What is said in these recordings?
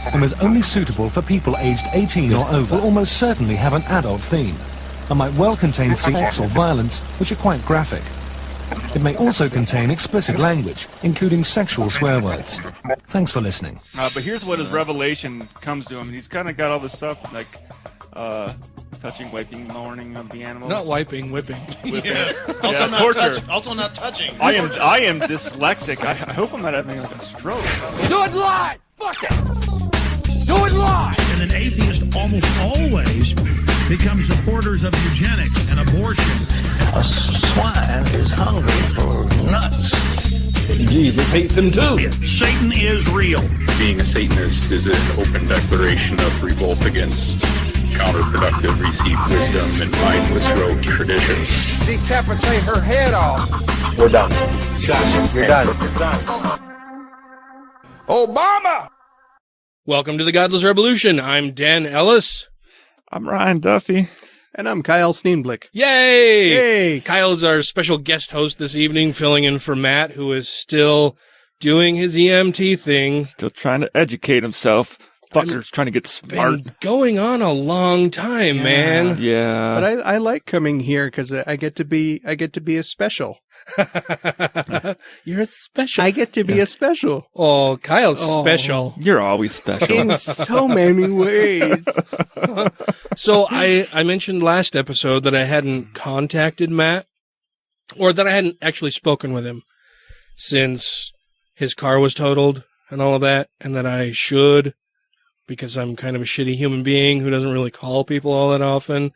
and was only suitable for people aged 18 or over, will almost certainly have an adult theme, and might well contain sex or violence, which are quite graphic. It may also contain explicit language, including sexual swear words. Thanks for listening. But here's what his revelation comes to him. He's kind of got all this stuff, like touching, wiping, lowering of the animals. Not wiping, whipping. Yeah. Also, not torture. Also not touching. I am dyslexic. I hope I'm not having like a stroke. Do it live! Fuck it! Do it live! And an atheist almost always becomes supporters of eugenics and abortion. A swine is hungry for nuts. Jesus hates them too. Satan is real. Being a Satanist is an open declaration of revolt against counterproductive received wisdom and mindless rogue tradition. Decapitate her head off! We're done. You're done. Obama! Welcome to the Godless Rebelution. I'm Dan Ellis. I'm Ryan Duffy. And I'm Kyle Steenblik. Yay! Yay! Kyle is our special guest host this evening, filling in for Matt, who is still doing his EMT thing. Still trying to educate himself. Fucker's trying to get smart. Been going on a long time, man. Yeah. But I like coming here because I get to be a special. You're a special. I get to be a special. Oh, Kyle's special. You're always special. In so many ways. So I mentioned last episode that I hadn't contacted Matt, or that I hadn't actually spoken with him since his car was totaled and all of that, and that I should, because I'm kind of a shitty human being who doesn't really call people all that often.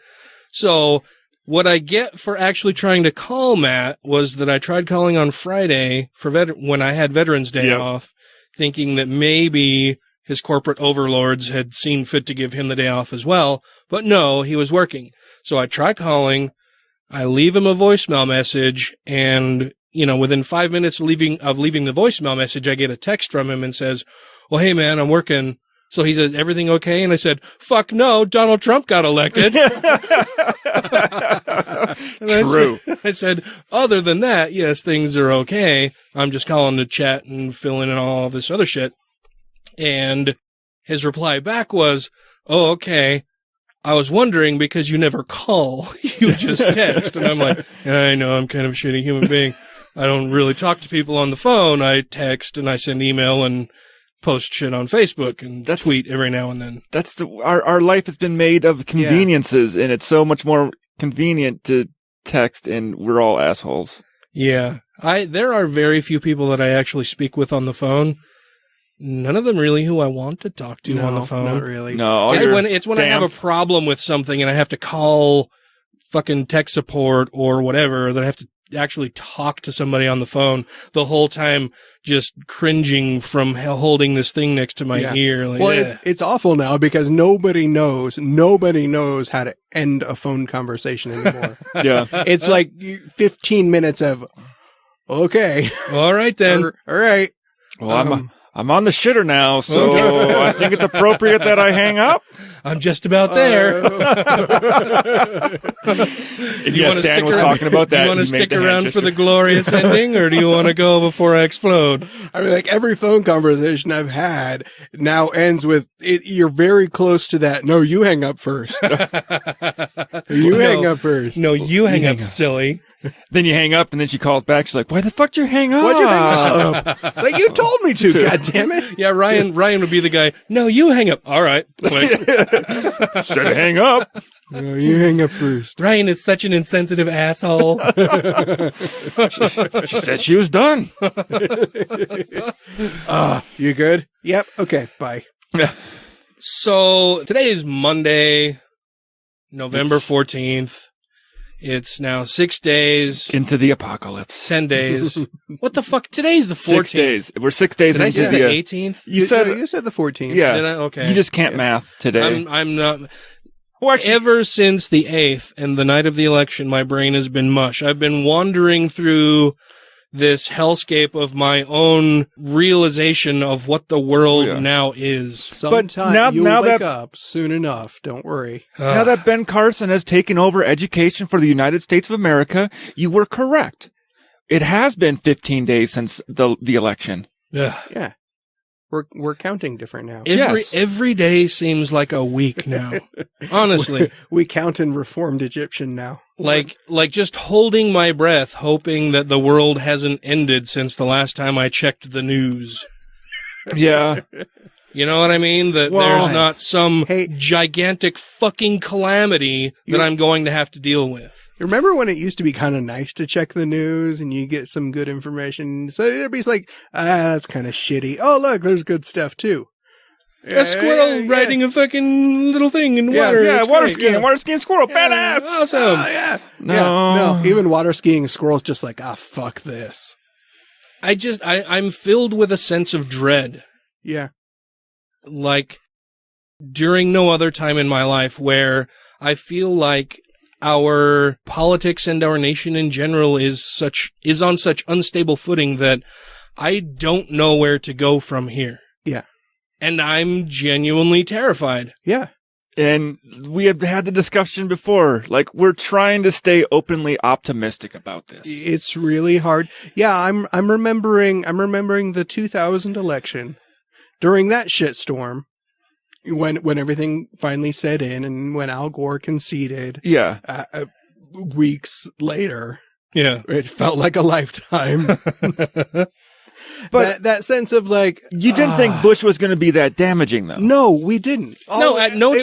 So what I get for actually trying to call Matt was that I tried calling on Friday for when I had Veterans Day off, thinking that maybe his corporate overlords had seen fit to give him the day off as well. But no, he was working. So I try calling, I leave him a voicemail message, and, you know, within 5 minutes of leaving the voicemail message, I get a text from him and says, well, hey man, I'm working. So he says, everything okay? And I said, fuck no, Donald Trump got elected. True. I said, other than that, yes, things are okay. I'm just calling to chat and fill in and all this other shit. And his reply back was, oh, okay. I was wondering because you never call. You just text. And I'm like, I know, I'm kind of a shitty human being. I don't really talk to people on the phone. I text and I send email and post shit on Facebook and tweet every now and then. That's our life has been made of conveniences, and it's so much more convenient to text, and we're all assholes. Yeah. There are very few people that I actually speak with on the phone. None of them really who I want to talk to on the phone. Not really. No, it's when I have a problem with something and I have to call fucking tech support or whatever, that I have to actually talk to somebody on the phone the whole time, just cringing from holding this thing next to my ear. Like, well, it's awful now because nobody knows how to end a phone conversation anymore. Yeah. It's like 15 minutes of, okay. All right then. All right. Well, I'm on the shitter now, so I think it's appropriate that I hang up. I'm just about there. Dan was talking about that. Do you want to stick around for the glorious ending, or do you want to go before I explode? I mean, like every phone conversation I've had now ends with, you're very close to that. No, you hang up first. Hang up first. No, you hang up, silly. Then you hang up, and then she calls back. She's like, why the fuck did you hang up? Why'd you hang up? Like, you told me to, goddammit. Yeah, Ryan would be the guy. No, you hang up. All right. Should hang up. No, you hang up first. Ryan is such an insensitive asshole. She said she was done. You good? Yep. Okay. Bye. So today is Monday, November 14th. It's now 6 days. Into the apocalypse. 10 days. What the fuck? Today's the 14th. 6 days. We're 6 days into the 18th? You said the 14th. Yeah. Did I? Okay. You just can't math today. I'm not. Well, actually, ever since the 8th and the night of the election, my brain has been mush. I've been wandering through this hellscape of my own realization of what the world now is. Sometime you'll wake up soon enough. Don't worry. Now that Ben Carson has taken over education for the United States of America, you were correct. It has been 15 days since the election. Yeah. Yeah. We're counting different now. Every day seems like a week now. Honestly. We count in Reformed Egyptian now. Like just holding my breath, hoping that the world hasn't ended since the last time I checked the news. Yeah. You know what I mean? That there's not some gigantic fucking calamity that I'm going to have to deal with. Remember when it used to be kind of nice to check the news and you get some good information? So everybody's like, that's kind of shitty. Oh, look, there's good stuff too. A squirrel riding a fucking little thing in water. Yeah, water skiing squirrel, badass. Awesome. No, even water skiing squirrel's just like, fuck this. I'm filled with a sense of dread. Yeah. Like during no other time in my life where I feel like our politics and our nation in general is on such unstable footing that I don't know where to go from here. Yeah. And I'm genuinely terrified. Yeah. And we have had the discussion before. Like, we're trying to stay openly optimistic about this. It's really hard. Yeah, I'm remembering the 2000 election. During that shitstorm, when everything finally set in and when Al Gore conceded, weeks later, it felt like a lifetime. But that sense of like, you didn't think Bush was going to be that damaging, though. No, we didn't. At no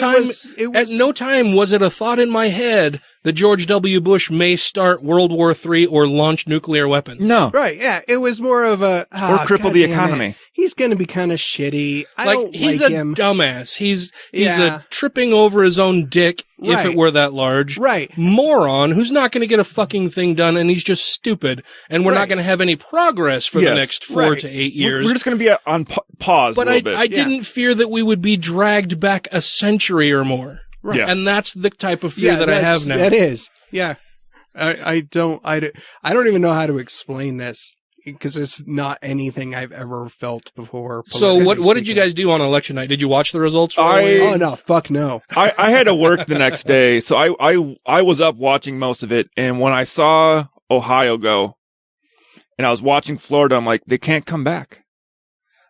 time was it a thought in my head that George W. Bush may start World War III or launch nuclear weapons. No. Right, yeah. It was more of a... or cripple the economy. He's going to be kind of shitty. He's a dumbass. He's a tripping over his own dick, if it were that large. Right. Moron who's not going to get a fucking thing done, and he's just stupid. And we're not going to have any progress for the next 4 to 8 years. We're just going to be on pause but a little bit. I didn't fear that we would be dragged back a century or more. Right. Yeah. And that's the type of fear that I have now. That is. Yeah. I don't even know how to explain this because it's not anything I've ever felt before. So what did you guys do on election night? Did you watch the results? Oh no, fuck no. I had to work the next day, so I was up watching most of it, and when I saw Ohio go, and I was watching Florida, I'm like, they can't come back.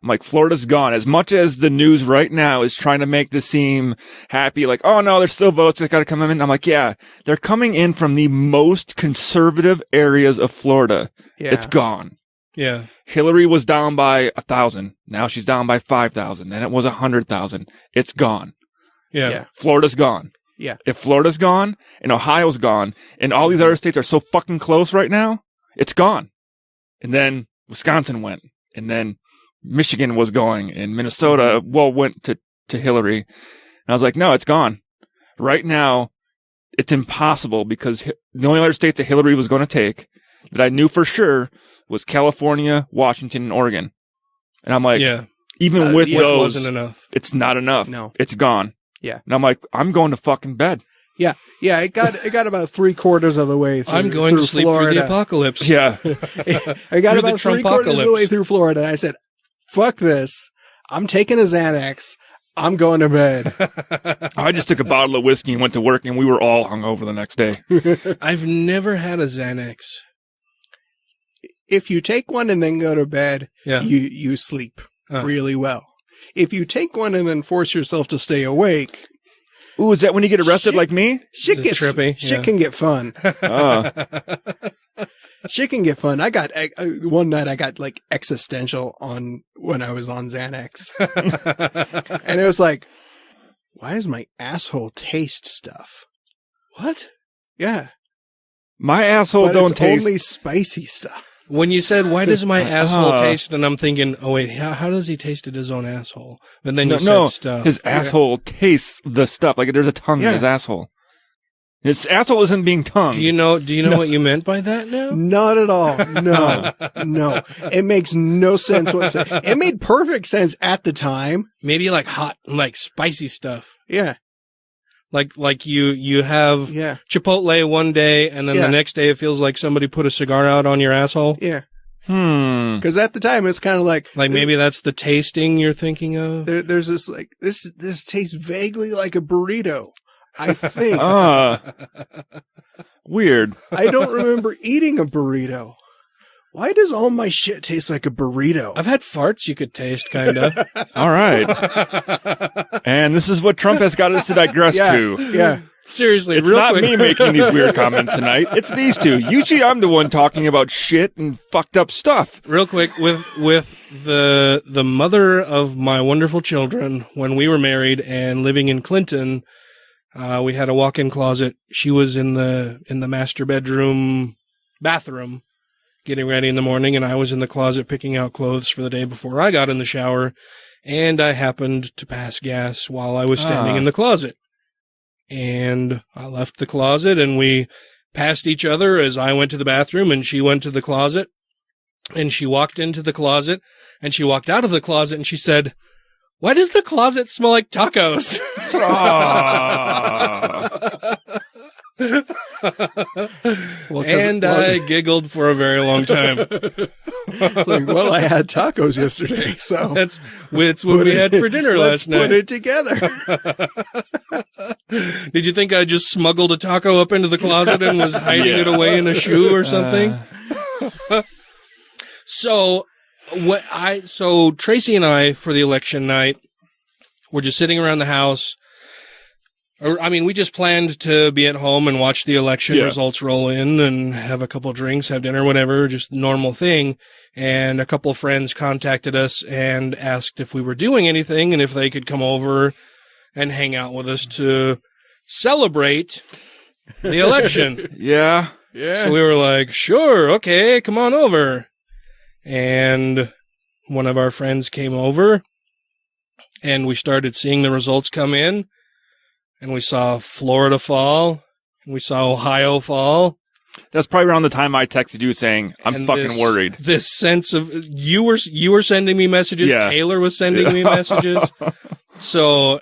I'm like, Florida's gone. As much as the news right now is trying to make this seem happy, like, oh no, there's still votes that gotta come in. I'm like, yeah, they're coming in from the most conservative areas of Florida. Yeah. It's gone. Yeah. Hillary was down by 1,000. Now she's down by 5,000. Then it was 100,000. It's gone. Yeah. Florida's gone. Yeah. If Florida's gone and Ohio's gone and all these other states are so fucking close right now, it's gone. And then Wisconsin went, and then Michigan was going, and Minnesota, went to Hillary. And I was like, no, it's gone. Right now, it's impossible because the only other states that Hillary was going to take that I knew for sure was California, Washington, and Oregon. And I'm like, even with those, wasn't enough. It's not enough. No. It's gone. Yeah. And I'm like, I'm going to fucking bed. Yeah. Yeah. It got about 3/4 of the way through. I'm going to sleep Florida. through the apocalypse. Yeah. I got about 3/4 of the way through Florida. And I said, fuck this. I'm taking a Xanax. I'm going to bed. I just took a bottle of whiskey and went to work, and we were all hungover the next day. I've never had a Xanax. If you take one and then go to bed, Yeah. you sleep really well. If you take one and then force yourself to stay awake, Ooh, is that when you get arrested like me? shit gets trippy? Shit can get fun. Shit can get fun. I got one night I got like existential on when I was on Xanax. And it was like, why does my asshole taste stuff? What? Yeah. My asshole But don't it's taste. only spicy stuff. When you said, why does my asshole taste? And I'm thinking, oh wait, how does he taste his own asshole? And then you said stuff. His asshole tastes the stuff. Like there's a tongue in his asshole. His asshole isn't being tongued. Do you know what you meant by that now? Not at all. No, no. It makes no sense whatsoever. It made perfect sense at the time. Maybe like hot, like spicy stuff. Yeah. Like you have Chipotle one day and then the next day it feels like somebody put a cigar out on your asshole. Yeah. Because at the time it's kind of like maybe that's the tasting you're thinking of. There's this like this tastes vaguely like a burrito. I think. Weird. I don't remember eating a burrito. Why does all my shit taste like a burrito? I've had farts you could taste, kind of. All right. And this is what Trump has got us to digress to. Yeah. Seriously, It's real not quick. me making these weird comments tonight. It's these two. Usually I'm the one talking about shit and fucked up stuff. Real quick, with the mother of my wonderful children, when we were married and living in Clinton, we had a walk-in closet. She was in the master bathroom, getting ready in the morning, and I was in the closet picking out clothes for the day before I got in the shower, and I happened to pass gas while I was standing in the closet. And I left the closet, and we passed each other as I went to the bathroom, and she went to the closet, and she walked into the closet, and she walked out of the closet, and she said, "Why does the closet smell like tacos?" And I giggled for a very long time. Like, well, I had tacos yesterday, so It's what we had for dinner last night. Put it together. Did you think I just smuggled a taco up into the closet and was hiding it away in a shoe or something? So Tracy and I, for the election night, were just sitting around the house. We just planned to be at home and watch the election results roll in and have a couple drinks, have dinner, whatever, just normal thing. And a couple of friends contacted us and asked if we were doing anything and if they could come over and hang out with us to celebrate the election. Yeah. So we were like, sure, okay, come on over. And one of our friends came over and we started seeing the results come in. And we saw Florida fall. And we saw Ohio fall. That's probably around the time I texted you saying, I'm fucking worried. This sense of, you were sending me messages. Yeah. Taylor was sending me messages. So,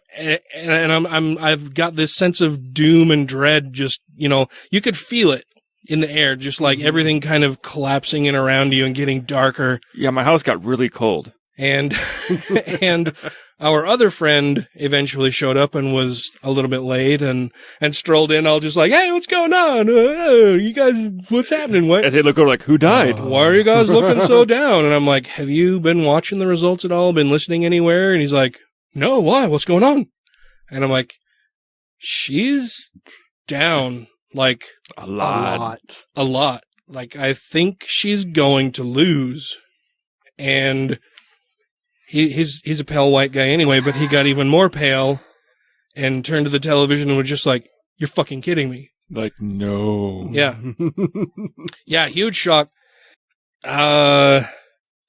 and I've got this sense of doom and dread. Just, you could feel it in the air, just like everything kind of collapsing in around you and getting darker. Yeah, my house got really cold. And our other friend eventually showed up and was a little bit late and strolled in all just like, hey, what's going on? You guys, what's happening? What? As they look over like, who died? Why are you guys looking so down? And I'm like, have you been watching the results at all? Been listening anywhere? And he's like, no, why? What's going on? And I'm like, she's down like a lot. Like, I think she's going to lose. And he's a pale white guy anyway, but he got even more pale and turned to the television and was just like, you're fucking kidding me. Like, no. Yeah. Yeah, huge shock. There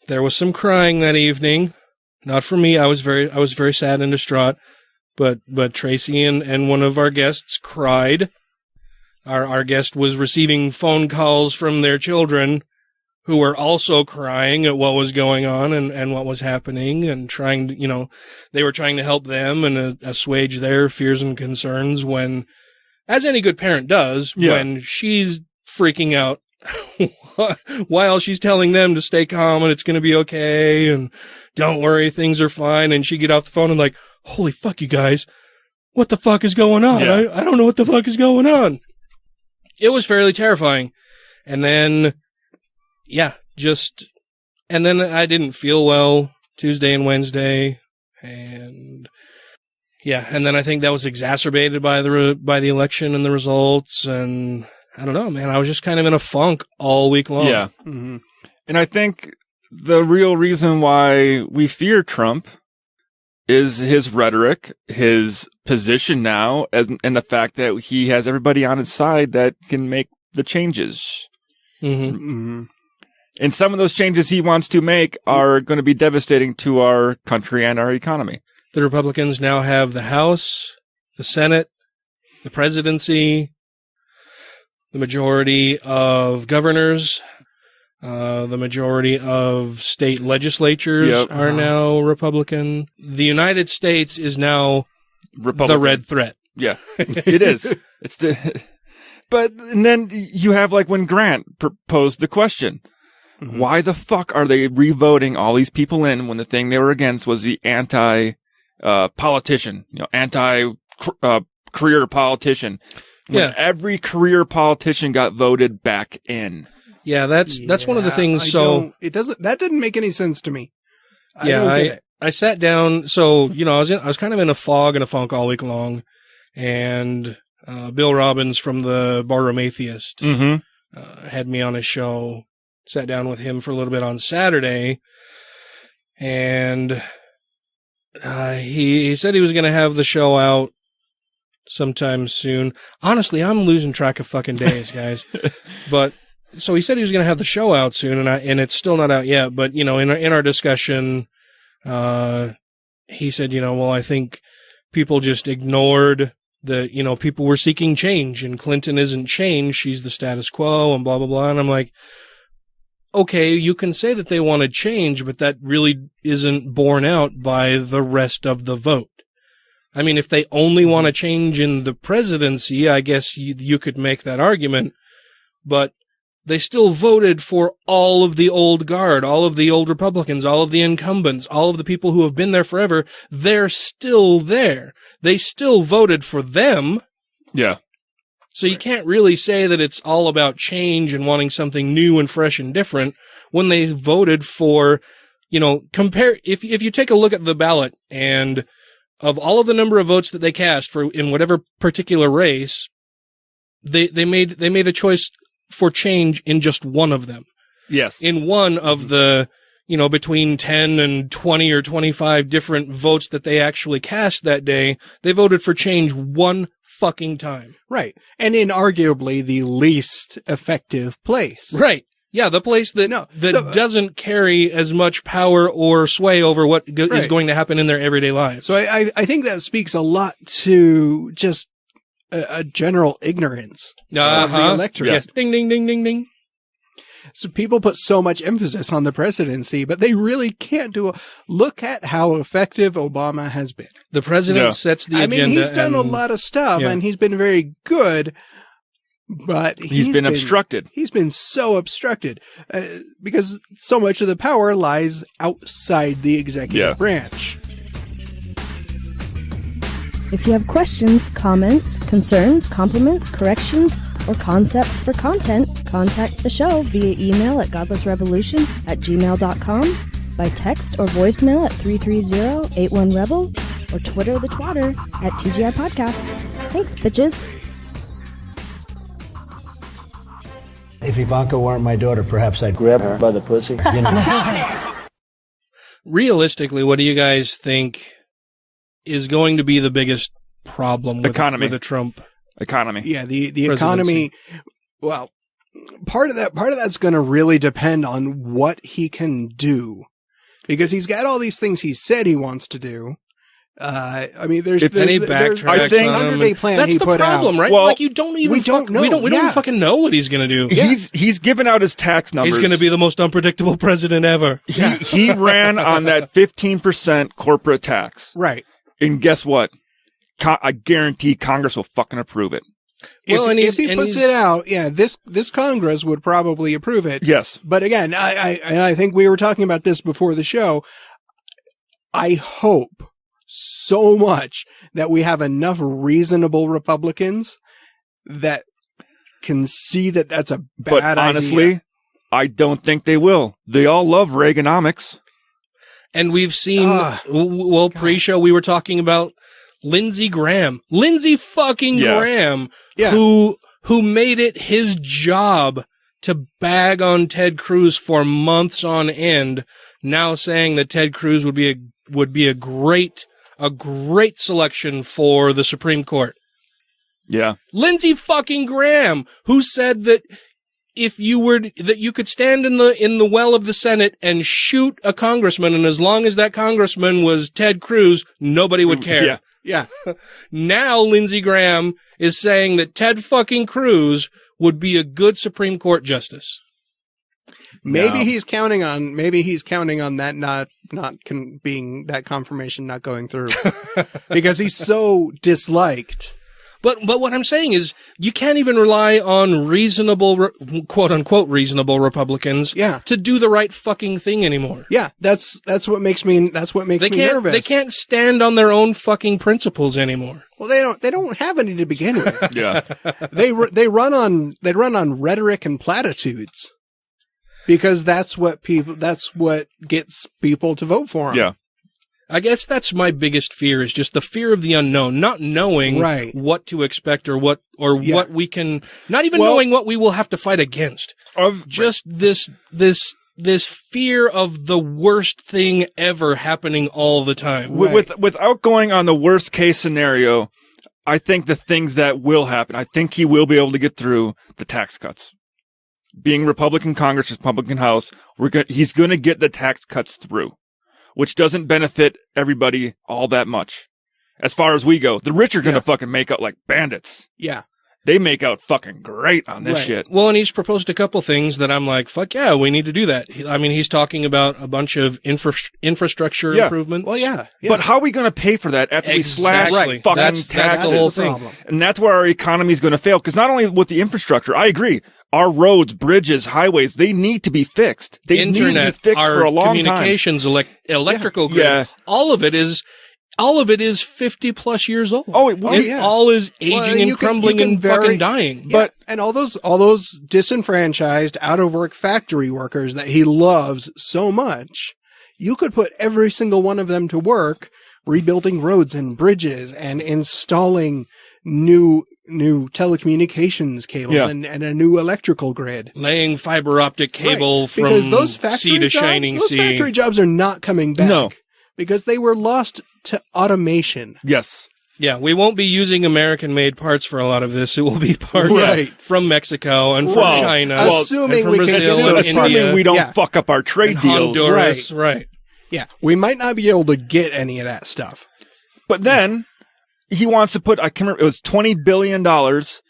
was some crying that evening. Not for me. I was very sad and distraught, but Tracy and one of our guests cried. Our guest was receiving phone calls from their children who were also crying at what was going on and what was happening and trying to, they were trying to help them and assuage their fears and concerns when, as any good parent does, when she's freaking out while she's telling them to stay calm and it's going to be okay and don't worry, things are fine. And she get off the phone and like, holy fuck, you guys, what the fuck is going on? Yeah. I don't know what the fuck is going on. It was fairly terrifying. And then, and then I didn't feel well Tuesday and Wednesday. And then I think that was exacerbated by the election and the results. And I don't know, man, I was just kind of in a funk all week long. Yeah. Mm-hmm. And I think the real reason why we fear Trump is his rhetoric, his position now, and the fact that he has everybody on his side that can make the changes. Mm-hmm. Mm-hmm. And some of those changes he wants to make are going to be devastating to our country and our economy. The Republicans now have the House, the Senate, the presidency, the majority of governors, the majority of state legislatures are now Republican. The United States is now Republican. The red threat. Yeah, it is. But and then you have like when Grant posed the question, why the fuck are they re-voting all these people in when the thing they were against was the anti-politician, anti-career politician? When every career politician got voted back in. Yeah, that's one of the things. That didn't make any sense to me. I sat down. So, I was kind of in a fog and a funk all week long, and Bill Robbins from the Barroom Atheist had me on his show. Sat down with him for a little bit on Saturday, and he said he was going to have the show out sometime soon. Honestly, I'm losing track of fucking days, guys. But so he said he was going to have the show out soon, and it's still not out yet. But in our discussion, he said, I think people just ignored people were seeking change, and Clinton isn't change; she's the status quo, and blah blah blah. And I'm like, okay, you can say that they wanted change, but that really isn't borne out by the rest of the vote. I mean, if they only want to change in the presidency, I guess you could make that argument, but they still voted for all of the old guard, all of the old Republicans, all of the incumbents, all of the people who have been there forever. They're still there. They still voted for them. Yeah. So you can't really say that it's all about change and wanting something new and fresh and different when they voted for, if you take a look at the ballot and of all of the number of votes that they cast for in whatever particular race, they made a choice for change in just one of them. Yes. In one of the, between 10 and 20 or 25 different votes that they actually cast that day, they voted for change one fucking time. Right. And in arguably the least effective place. Right. Yeah, the place that doesn't carry as much power or sway over what is going to happen in their everyday lives. So I think that speaks a lot to just a general ignorance of the electorate. Yes. Ding, ding, ding, ding, ding. So people put so much emphasis on the presidency, but they really can't look at how effective Obama has been. The president sets the agenda. I mean, he's done a lot of stuff and he's been very good, but he's been obstructed. He's been so obstructed because so much of the power lies outside the executive branch. If you have questions, comments, concerns, compliments, corrections, or concepts for content, contact the show via email at godlessrebelution@gmail.com, by text or voicemail at 330-81-REBEL, or Twitter the twatter at TGI Podcast. Thanks, bitches. If Ivanka weren't my daughter, perhaps I'd grab her by the pussy. Realistically, what do you guys think is going to be the biggest problem with the Trump economy? Yeah, the economy. Well, part of that's going to really depend on what he can do, because he's got all these things he said he wants to do. I mean, there's any backtracks. I think 100-day plan that's he the put problem, out. right? Well, like we don't even fucking know what he's going to do. Yeah. He's given out his tax numbers. He's going to be the most unpredictable president ever. He ran on that 15% corporate tax. Right. And guess what? I guarantee Congress will fucking approve it. If he puts it out, this Congress would probably approve it. Yes. But again, I think we were talking about this before the show. I hope so much that we have enough reasonable Republicans that can see that that's a bad idea. But honestly, I don't think they will. They all love Reaganomics. And we've seen, pre-show we were talking about Lindsey Graham, Graham, who made it his job to bag on Ted Cruz for months on end, now saying that Ted Cruz would be a great selection for the Supreme Court. Yeah. Lindsey fucking Graham, who said that that you could stand in the well of the Senate and shoot a congressman, and as long as that congressman was Ted Cruz, nobody would care. Yeah. Now Lindsey Graham is saying that Ted fucking Cruz would be a good Supreme Court justice. Maybe he's counting on that being that confirmation not going through because he's so disliked. But what I'm saying is you can't even rely on reasonable, quote unquote, reasonable Republicans to do the right fucking thing anymore. Yeah, that's what makes me nervous. They can't stand on their own fucking principles anymore. Well, they don't have any to begin with. Yeah. They run on rhetoric and platitudes. Because that's what gets people to vote for him. Yeah. I guess that's my biggest fear, is just the fear of the unknown, not knowing what to expect or what we can, not even knowing what we will have to fight against. Just this fear of the worst thing ever happening all the time. Without going on the worst case scenario, I think the things that will happen, I think he will be able to get through the tax cuts. Being Republican Congress, Republican House, he's going to get the tax cuts through, which doesn't benefit everybody all that much. As far as we go, the rich are going to fucking make out like bandits. Yeah. They make out fucking great on this shit. Well, and he's proposed a couple things that I'm like, fuck yeah, we need to do that. I mean, he's talking about a bunch of infrastructure improvements. Well, yeah. But how are we going to pay for that after we slash fucking taxes? That's the whole thing. And that's where our economy is going to fail. Because not only with the infrastructure, I agree, our roads, bridges, highways, they need to be fixed. They need to be fixed for a long time. Communications, electrical grid, all of it is 50 plus years old. Oh, all is aging and crumbling and fucking dying. But and all those disenfranchised, out of work factory workers that he loves so much, you could put every single one of them to work rebuilding roads and bridges and installing new telecommunications cables and a new electrical grid. Laying fiber optic cable from sea to shining sea. Those factory jobs are not coming back. No. Because they were lost to automation. Yes. Yeah, we won't be using American-made parts for a lot of this. It will be parts from Mexico and from China. Assuming and from Brazil and India. We don't fuck up our trade deals. Honduras, right. Yeah, we might not be able to get any of that stuff. But then he wants to put, I can't remember, it was $20 billion towards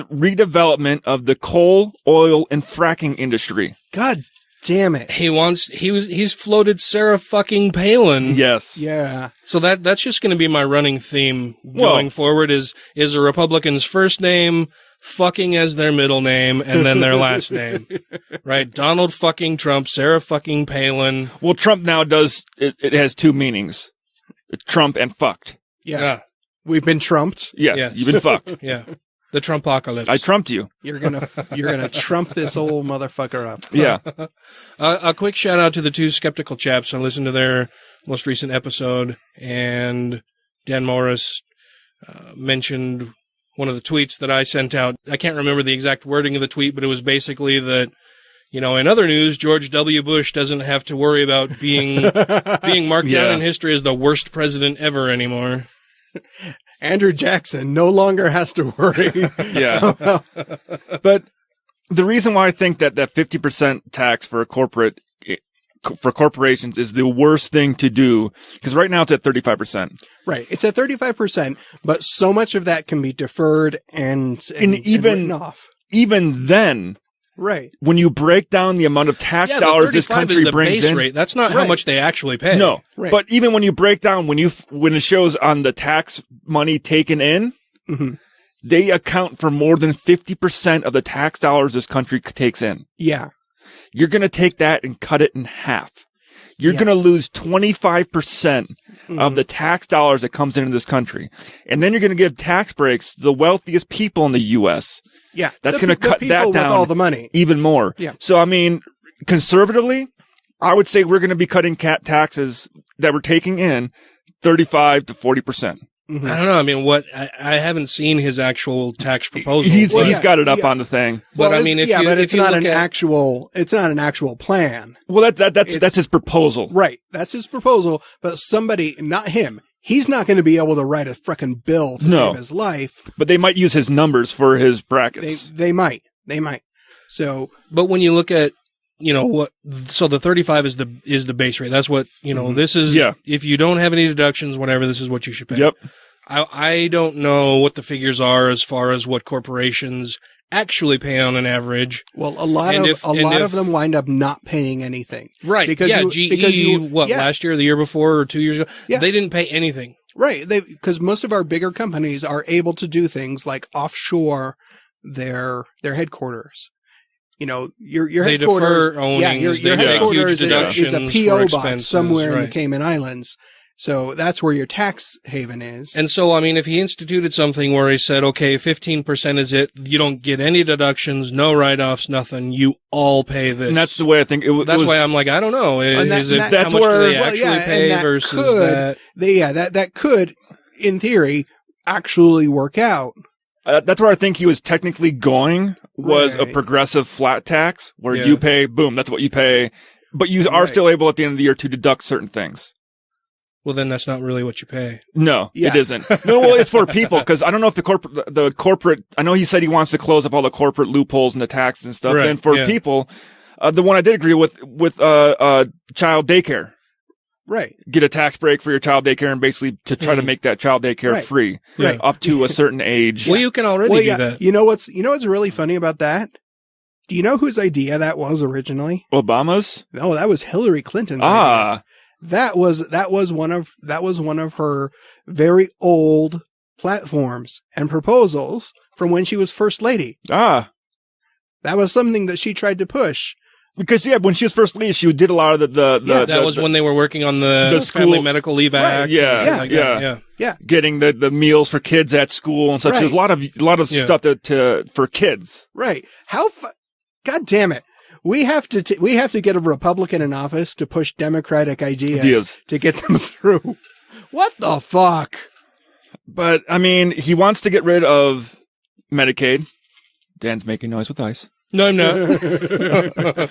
redevelopment of the coal, oil, and fracking industry. God damn it. He's floated Sarah fucking Palin. Yes. Yeah. So that's just going to be my running theme going forward is a Republican's first name, fucking as their middle name, and then their last name. Right? Donald fucking Trump, Sarah fucking Palin. Well, Trump now it has two meanings. It's Trump and fucked. Yeah. We've been trumped. Yeah. You've been fucked. Yeah. The Trumpocalypse. I trumped you. You're gonna trump this old motherfucker up. Yeah. A quick shout out to the two skeptical chaps. I listened to their most recent episode, and Dan Morris mentioned one of the tweets that I sent out. I can't remember the exact wording of the tweet, but it was basically that, in other news, George W. Bush doesn't have to worry about being marked down in history as the worst president ever anymore. Andrew Jackson no longer has to worry. Yeah. But the reason why I think that 50% tax for corporations is the worst thing to do, because right now it's at 35%. Right. It's at 35%, but so much of that can be deferred and written off. Even then, right. When you break down the amount of tax dollars this country is the brings base in, rate. That's not how much they actually pay. No, right. But even when you break down, when it shows on the tax money taken in, they account for more than 50% of the tax dollars this country takes in. Yeah. You're going to take that and cut it in half. You're going to lose 25% of the tax dollars that comes into this country. And then you're going to give tax breaks to the wealthiest people in the U.S. Yeah. That's going to cut that down with all the money. Even more. Yeah. So, I mean, conservatively, I would say we're going to be cutting taxes that we're taking in 35 to 40%. Mm-hmm. I don't know. I mean, I haven't seen his actual tax proposal. He's got it up on the thing. But I mean, it's not an actual plan. Well, that's his proposal. Right. That's his proposal. But somebody, not him, he's not going to be able to write a frickin' bill to save his life. But they might use his numbers for his brackets. They might. So, but when you look at, so the 35 is the base rate. That's what, this is, if you don't have any deductions, whatever, this is what you should pay. Yep. I don't know what the figures are as far as what corporations actually pay on an average. Well, a lot of them wind up not paying anything. Right. Because last year, the year before, or 2 years ago? Yeah. They didn't pay anything. Right. Because most of our bigger companies are able to do things like offshore their headquarters. Your they headquarters, defer ownings, your they headquarters take huge deductions is a PO box expenses, somewhere in the Cayman Islands, So that's where your tax haven is. And so, I mean, if he instituted something where he said, okay, 15% is it, you don't get any deductions, no write-offs, nothing, you all pay this. And that's the way I think it was. That's why I'm like, I don't know. Is it, that's how much where, do they actually pay versus that? That could, in theory, actually work out. That's where I think he was technically going, was a progressive flat tax, where you pay, boom, that's what you pay, but you are still able at the end of the year to deduct certain things. Well, then that's not really what you pay. No, it isn't. No, well, it's for people, because I don't know if the corporate, I know he said he wants to close up all the corporate loopholes and the taxes and stuff. Right, And for people, the one I did agree with child daycare. Right. Get a tax break for your child daycare and basically to try to make that child daycare free up to a certain age. Well, you can already do that. You know what's really funny about that? Do you know whose idea that was originally? Obama's? No, that was Hillary Clinton's idea. That was one of her very old platforms and proposals from when she was first lady. That was something that she tried to push. Because when she was first lady, she did a lot of that was when they were working on the Family Medical Leave Act. Yeah. Getting the meals for kids at school and such. Right. There's a lot of stuff for kids. Right. God damn it. We have to get a Republican in office to push Democratic ideas to get them through. What the fuck? But I mean, he wants to get rid of Medicaid. Dan's making noise with ice. No, I'm not.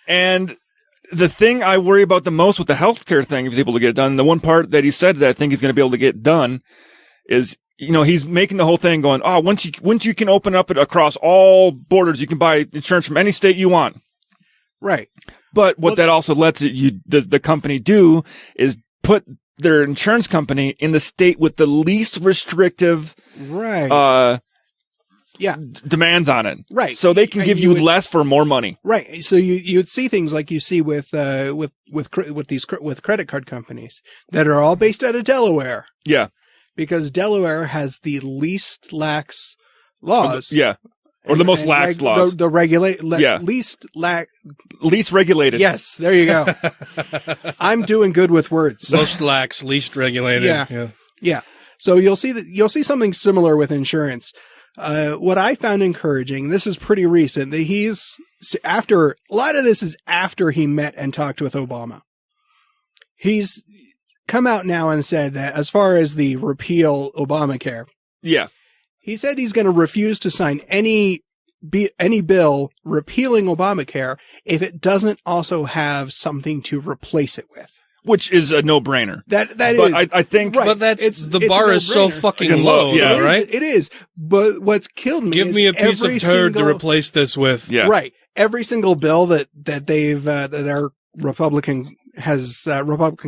And the thing I worry about the most with the healthcare thing, if he's able to get it done, the one part that he said that I think he's going to be able to get done is, he's making the whole thing going, once you can open up it across all borders, you can buy insurance from any state you want. Right. But what that also lets the company do is put their insurance company in the state with the least restrictive, demands on it. Right. So they can give you less for more money. Right. So you'd see things like you see with credit card companies that are all based out of Delaware. Yeah. Because Delaware has the least lax laws. Or the most lax laws. Least regulated. Yes, there you go. I'm doing good with words. Most lax, least regulated. Yeah. So you'll see something similar with insurance. What I found encouraging, this is pretty recent, that a lot of this is after he met and talked with Obama. He's come out now and said that as far as the repeal Obamacare. Yeah. He said he's going to refuse to sign any bill repealing Obamacare if it doesn't also have something to replace it with. Which is a no-brainer. I think, but the bar is so fucking low, right? It is. But what's killed me Give me a piece of turd to replace this with. Yeah. Right. Every single bill that our Republican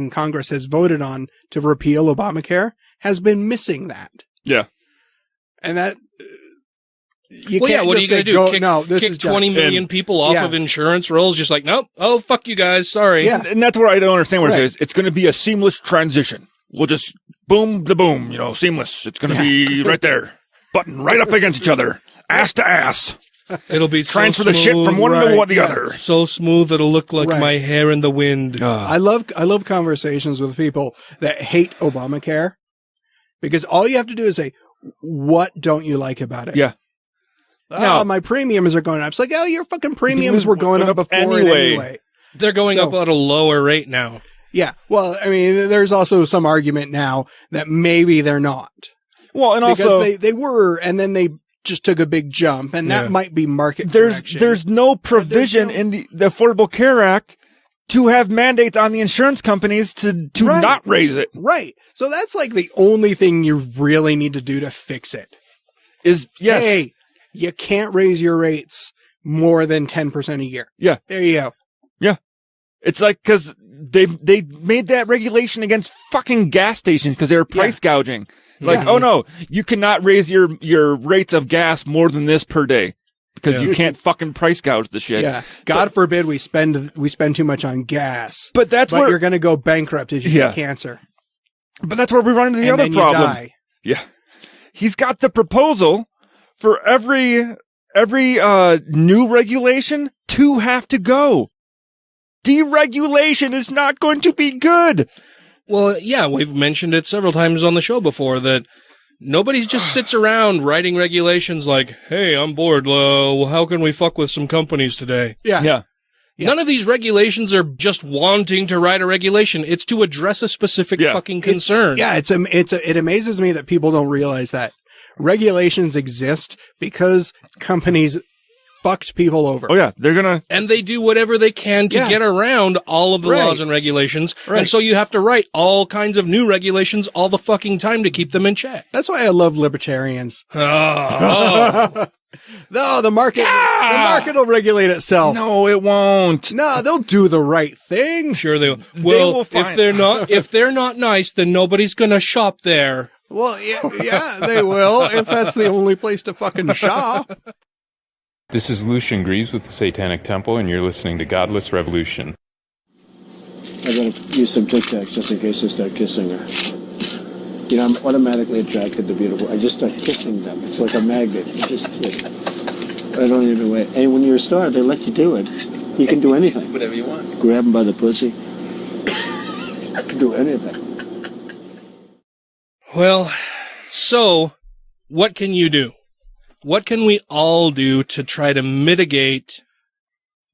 Congress has voted on to repeal Obamacare has been missing that. Yeah. And that, what are you going to do? Kick 20 million people off of insurance rolls? Just like, nope. Oh, fuck you guys. Sorry. Yeah. And that's where I don't understand what it is. It's going to be a seamless transition. We'll just boom, seamless. It's going to be right there. Button right up against each other. Ass to ass. It'll be transfer so the shit from one to the other. So smooth it'll look like my hair in the wind. I love conversations with people that hate Obamacare because all you have to do is say, what don't you like about it? Yeah. My premiums are going up. It's like, your fucking premiums were going up before anyway. They're going up at a lower rate now. Yeah. Well, I mean, there's also some argument now that maybe they're not. Well, and because also they were, and then they just took a big jump, and that might be market correction. There's no provision in the Affordable Care Act to have mandates on the insurance companies to not raise it. Right. So that's like the only thing you really need to do to fix it. Hey, you can't raise your rates more than 10% a year. Yeah. There you go. Yeah. It's like, cause they made that regulation against fucking gas stations because they were price gouging. Like, oh no, you cannot raise your rates of gas more than this per day because you can't fucking price gouge the shit. Yeah. God forbid we spend too much on gas. But where you're going to go bankrupt if you get cancer. But that's where we run into the other problem. You die. Yeah. He's got the proposal for every new regulation to have to go. Deregulation is not going to be good. Well, yeah, we've mentioned it several times on the show before that nobody just sits around writing regulations like, hey, I'm bored. Well, how can we fuck with some companies today? Yeah. None of these regulations are just wanting to write a regulation. It's to address a specific fucking concern. It amazes me that people don't realize that regulations exist because companies fucked people over. Oh yeah, they're gonna, and they do whatever they can to get around all of the laws and regulations. Right. And so you have to write all kinds of new regulations all the fucking time to keep them in check. That's why I love libertarians. Oh. No, the market will regulate itself. No, it won't. No, they'll do the right thing. Sure they will. Well, if they're not nice, then nobody's gonna shop there. Well, yeah, they will, if that's the only place to fucking shop. This is Lucian Greaves with the Satanic Temple, and you're listening to Godless Rebelution. I gotta use some Tic Tacs just in case I start kissing her. You know, I'm automatically attracted to beautiful. I just start kissing them. It's like a magnet. You just I don't even wait. And when you're a star, they let you do it. You can do anything. Whatever you want. Grab them by the pussy. I can do anything. Well, so what can you do? What can we all do to try to mitigate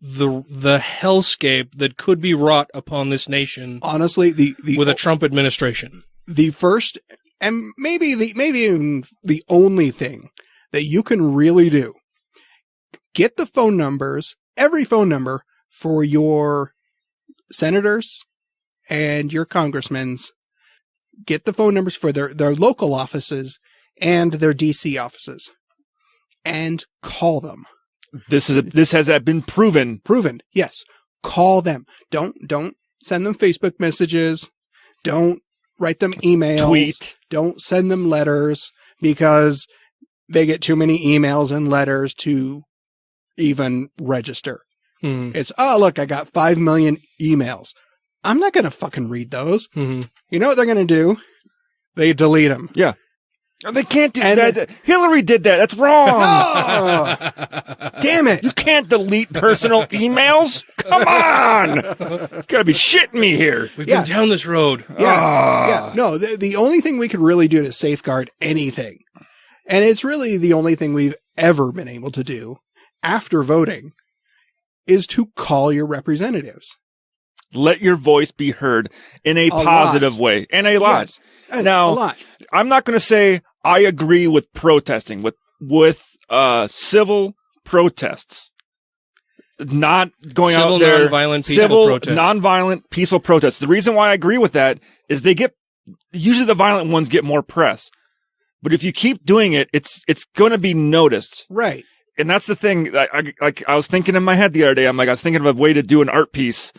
the hellscape that could be wrought upon this nation? Honestly, with a Trump administration, the first and maybe even the only thing that you can really do: get the phone numbers, every phone number for your senators and your congressmen's. Get the phone numbers for their local offices and their DC offices, and call them. This has been proven. Proven, yes. Call them. Don't send them Facebook messages. Don't write them emails. Tweet. Don't send them letters because they get too many emails and letters to even register. It's, oh, look, I got 5 million emails. I'm not going to fucking read those. Mm-hmm. You know what they're going to do? They delete them. Yeah. They can't do that. Hillary did that. That's wrong. Oh, damn it. You can't delete personal emails. Come on. You gotta be shitting me here. We've been down this road. Yeah. No, the only thing we could really do to safeguard anything, and it's really the only thing we've ever been able to do after voting, is to call your representatives. Let your voice be heard in a positive way. And a lot. Yes. Now, a lot. I'm not going to say I agree with protesting, with civil protests. Not going civil, out there. Non-violent, peaceful protests. Non-violent, peaceful protests. The reason why I agree with that is usually the violent ones get more press. But if you keep doing it, it's going to be noticed. Right. And that's the thing. I was thinking in my head the other day, I was thinking of a way to do an art piece.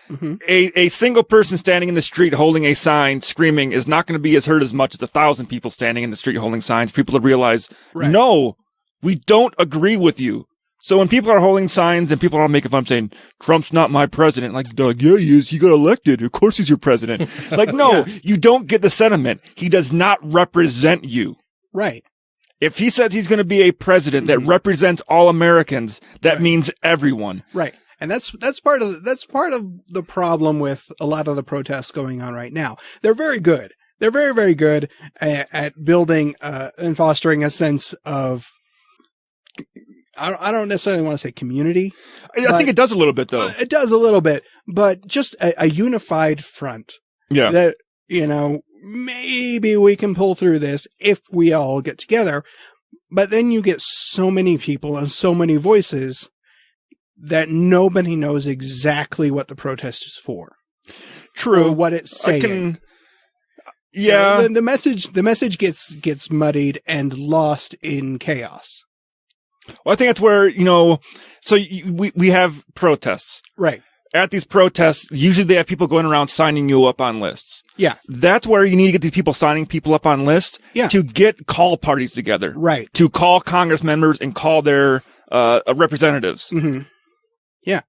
Mm-hmm. A single person standing in the street holding a sign screaming is not going to be as heard as much as 1,000 people standing in the street holding signs. People to realize, no, we don't agree with you. So when people are holding signs and people are making fun saying, Trump's not my president, they're like, yeah, he is. He got elected. Of course he's your president. No, you don't get the sentiment. He does not represent you. Right. If he says he's going to be a president that represents all Americans, that means everyone. Right. And that's part of the problem with a lot of the protests going on right now. They're very good. They're very, very good at building and fostering a sense of, I don't necessarily want to say community. I think it does a little bit though. It does a little bit, but just a unified front. Yeah. That, maybe we can pull through this if we all get together. But then you get so many people and so many voices that nobody knows exactly what the protest is for. True. Or what it's saying. Yeah. So the message gets muddied and lost in chaos. Well, I think that's where, we have protests. Right. At these protests, usually they have people going around signing you up on lists. Yeah. That's where you need to get these people signing people up on lists to get call parties together. Right. To call Congress members and call their representatives. Mm-hmm. Yeah.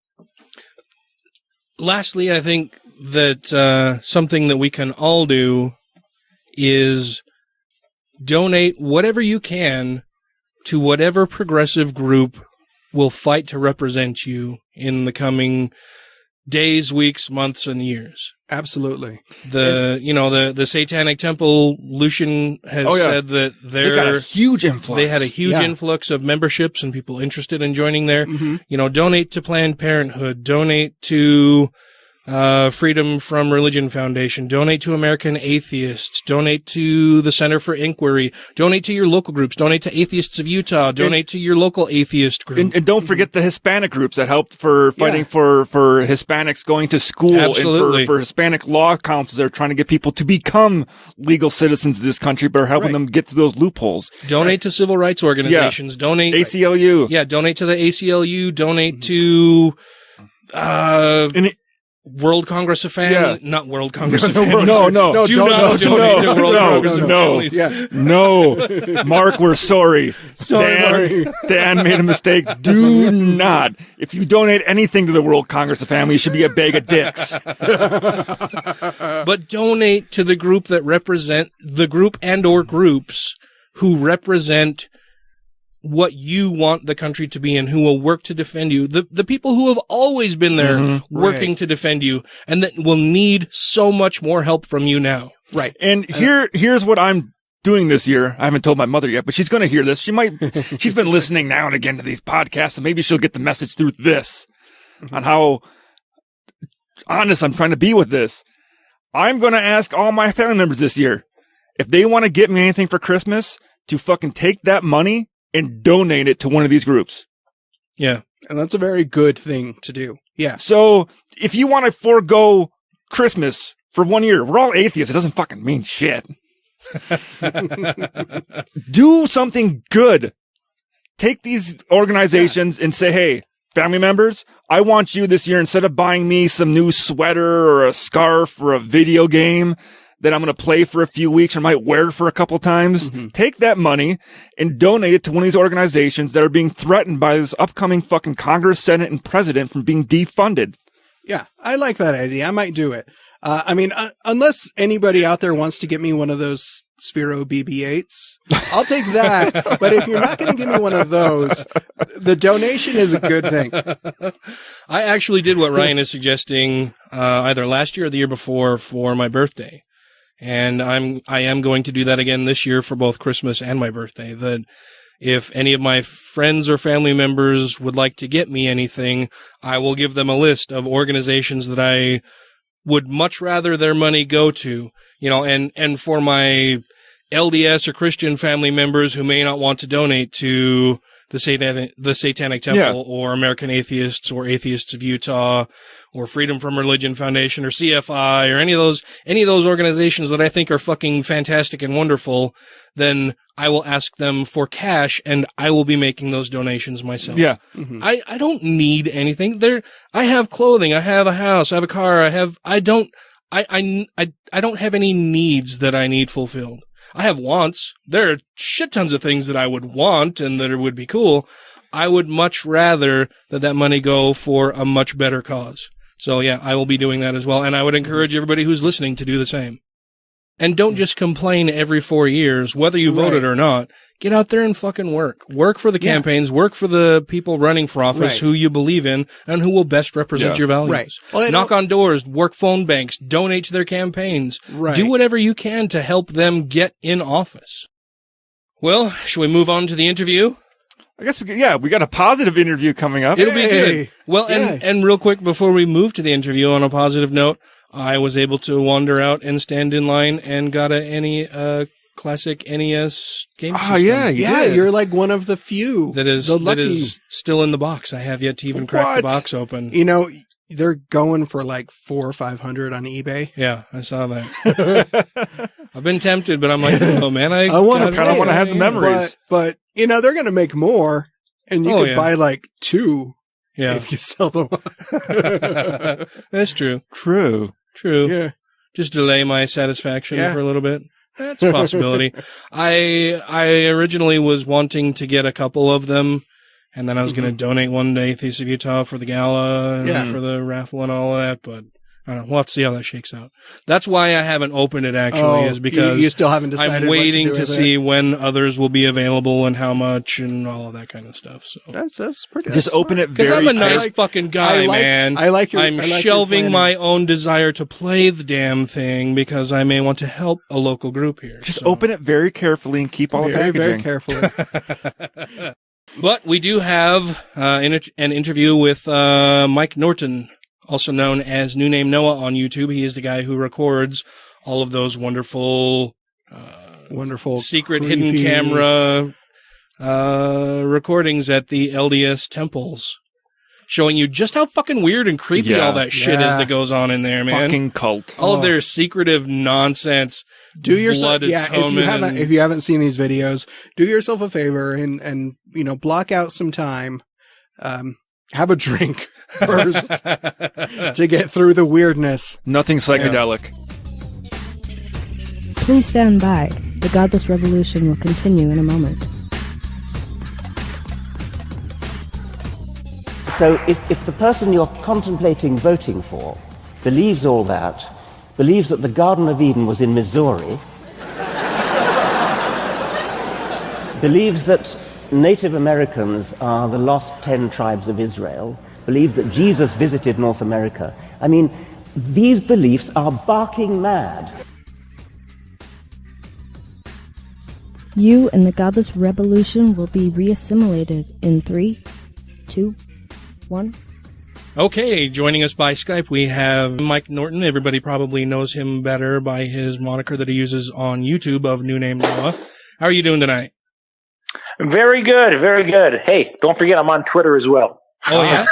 Lastly, I think that something that we can all do is donate whatever you can to whatever progressive group will fight to represent you in the coming days, weeks, months, and years. Absolutely. The Satanic Temple, Lucian has said that they got a huge influx. They had a huge influx of memberships and people interested in joining there. Mm-hmm. Donate to Planned Parenthood, donate to Freedom from Religion Foundation, donate to American Atheists, donate to the Center for Inquiry, donate to your local groups, donate to Atheists of Utah, donate to your local atheist group. And don't forget the Hispanic groups that helped for fighting for Hispanics going to school. Absolutely. And for Hispanic law councils that are trying to get people to become legal citizens of this country, but are helping them get through those loopholes. Donate to civil rights organizations. Donate ACLU. Yeah, donate to the ACLU, donate to World Congress of Families, not World Congress of Families. No. Do not donate to World Congress of Families. No. Mark, we're sorry. Sorry, Mark. Dan made a mistake. Do not. If you donate anything to the World Congress of Families, it should be a bag of dicks. But donate to the group that represent the group and or groups who represent what you want the country to be and who will work to defend you. The people who have always been there working to defend you and that will need so much more help from you now. Right. And here's what I'm doing this year. I haven't told my mother yet, but she's going to hear this. She's been listening now and again to these podcasts, and maybe she'll get the message through this on how honest I'm trying to be with this. I'm going to ask all my family members this year, if they want to get me anything for Christmas, to fucking take that money and donate it to one of these groups. Yeah. And that's a very good thing to do. Yeah. So if you want to forego Christmas for 1 year, we're all atheists. It doesn't fucking mean shit. Do something good. Take these organizations and say, hey, family members, I want you this year, instead of buying me some new sweater or a scarf or a video game that I'm going to play for a few weeks or might wear for a couple times, take that money and donate it to one of these organizations that are being threatened by this upcoming fucking Congress, Senate, and President from being defunded. Yeah, I like that idea. I might do it. Unless anybody out there wants to get me one of those Sphero BB-8s, I'll take that. But if you're not going to give me one of those, the donation is a good thing. I actually did what Ryan is suggesting either last year or the year before for my birthday. And I am going to do that again this year for both Christmas and my birthday. That if any of my friends or family members would like to get me anything, I will give them a list of organizations that I would much rather their money go to, and for my LDS or Christian family members who may not want to donate to the Satanic Temple or American Atheists or Atheists of Utah or Freedom from Religion Foundation or CFI or any of those organizations that I think are fucking fantastic and wonderful, then I will ask them for cash and I will be making those donations myself. Yeah. Mm-hmm. I don't need anything. I have clothing, I have a house, I have a car, I don't have any needs that I need fulfilled. I have wants. There are shit tons of things that I would want and that would be cool. I would much rather that money go for a much better cause. So yeah, I will be doing that as well. And I would encourage everybody who's listening to do the same. And don't just complain every 4 years, whether you voted or not. Get out there and fucking work. Work for the campaigns, work for the people running for office who you believe in and who will best represent your values. Right. Well, knock on doors, work phone banks, donate to their campaigns. Right. Do whatever you can to help them get in office. Well, shall we move on to the interview? I guess we got a positive interview coming up. It'll be good. Well, and real quick before we move to the interview, on a positive note, I was able to wander out and stand in line and got a classic NES game system. Oh, yeah, you're like one of the few that is still in the box. I have yet to even crack the box open. They're going for like $400 or $500 on eBay. Yeah, I saw that. I've been tempted, but I'm like, oh man, I want to have the memories. But they're going to make more, and you could buy like two. Yeah, if you sell them. That's true. True. Yeah. Just delay my satisfaction for a little bit. That's a possibility. I originally was wanting to get a couple of them, and then I was going to donate one to Atheists of Utah for the gala and for the raffle and all of that, but I don't know. We'll have to see how that shakes out. That's why I haven't opened it, actually, is because you still haven't decided I'm waiting what to do with see when others will be available and how much and all of that kind of stuff. So that's pretty. Just open it because very I'm a nice carefully. fucking guy, man. I like your. I'm shelving my own desire to play the damn thing because I may want to help a local group here. Just open it very carefully and keep all the packaging. Very carefully. But we do have an interview with Mike Norton, also known as NewNameNoah on YouTube. He is the guy who records all of those wonderful secret creepy, hidden camera recordings at the LDS temples, showing you just how fucking weird and creepy all that shit is that goes on in there, man. Fucking cult. All of their secretive nonsense. Do yourself, blood atonement. if you haven't seen these videos, do yourself a favor and block out some time, have a drink first to get through the weirdness. Nothing psychedelic. Please stand by. The Godless Revolution will continue in a moment. So if the person you're contemplating voting for believes all that, believes that the Garden of Eden was in Missouri, believes that Native Americans are the lost 10 tribes of Israel, believes that Jesus visited North America, I mean, these beliefs are barking mad. You and the Godless Rebelution will be reassimilated in 3, 2, 1. Okay, joining us by Skype, we have Mike Norton. Everybody probably knows him better by his moniker that he uses on YouTube of NewNameNoah. How are you doing tonight? Very good, very good. Hey, don't forget I'm on Twitter as well. Oh, yeah?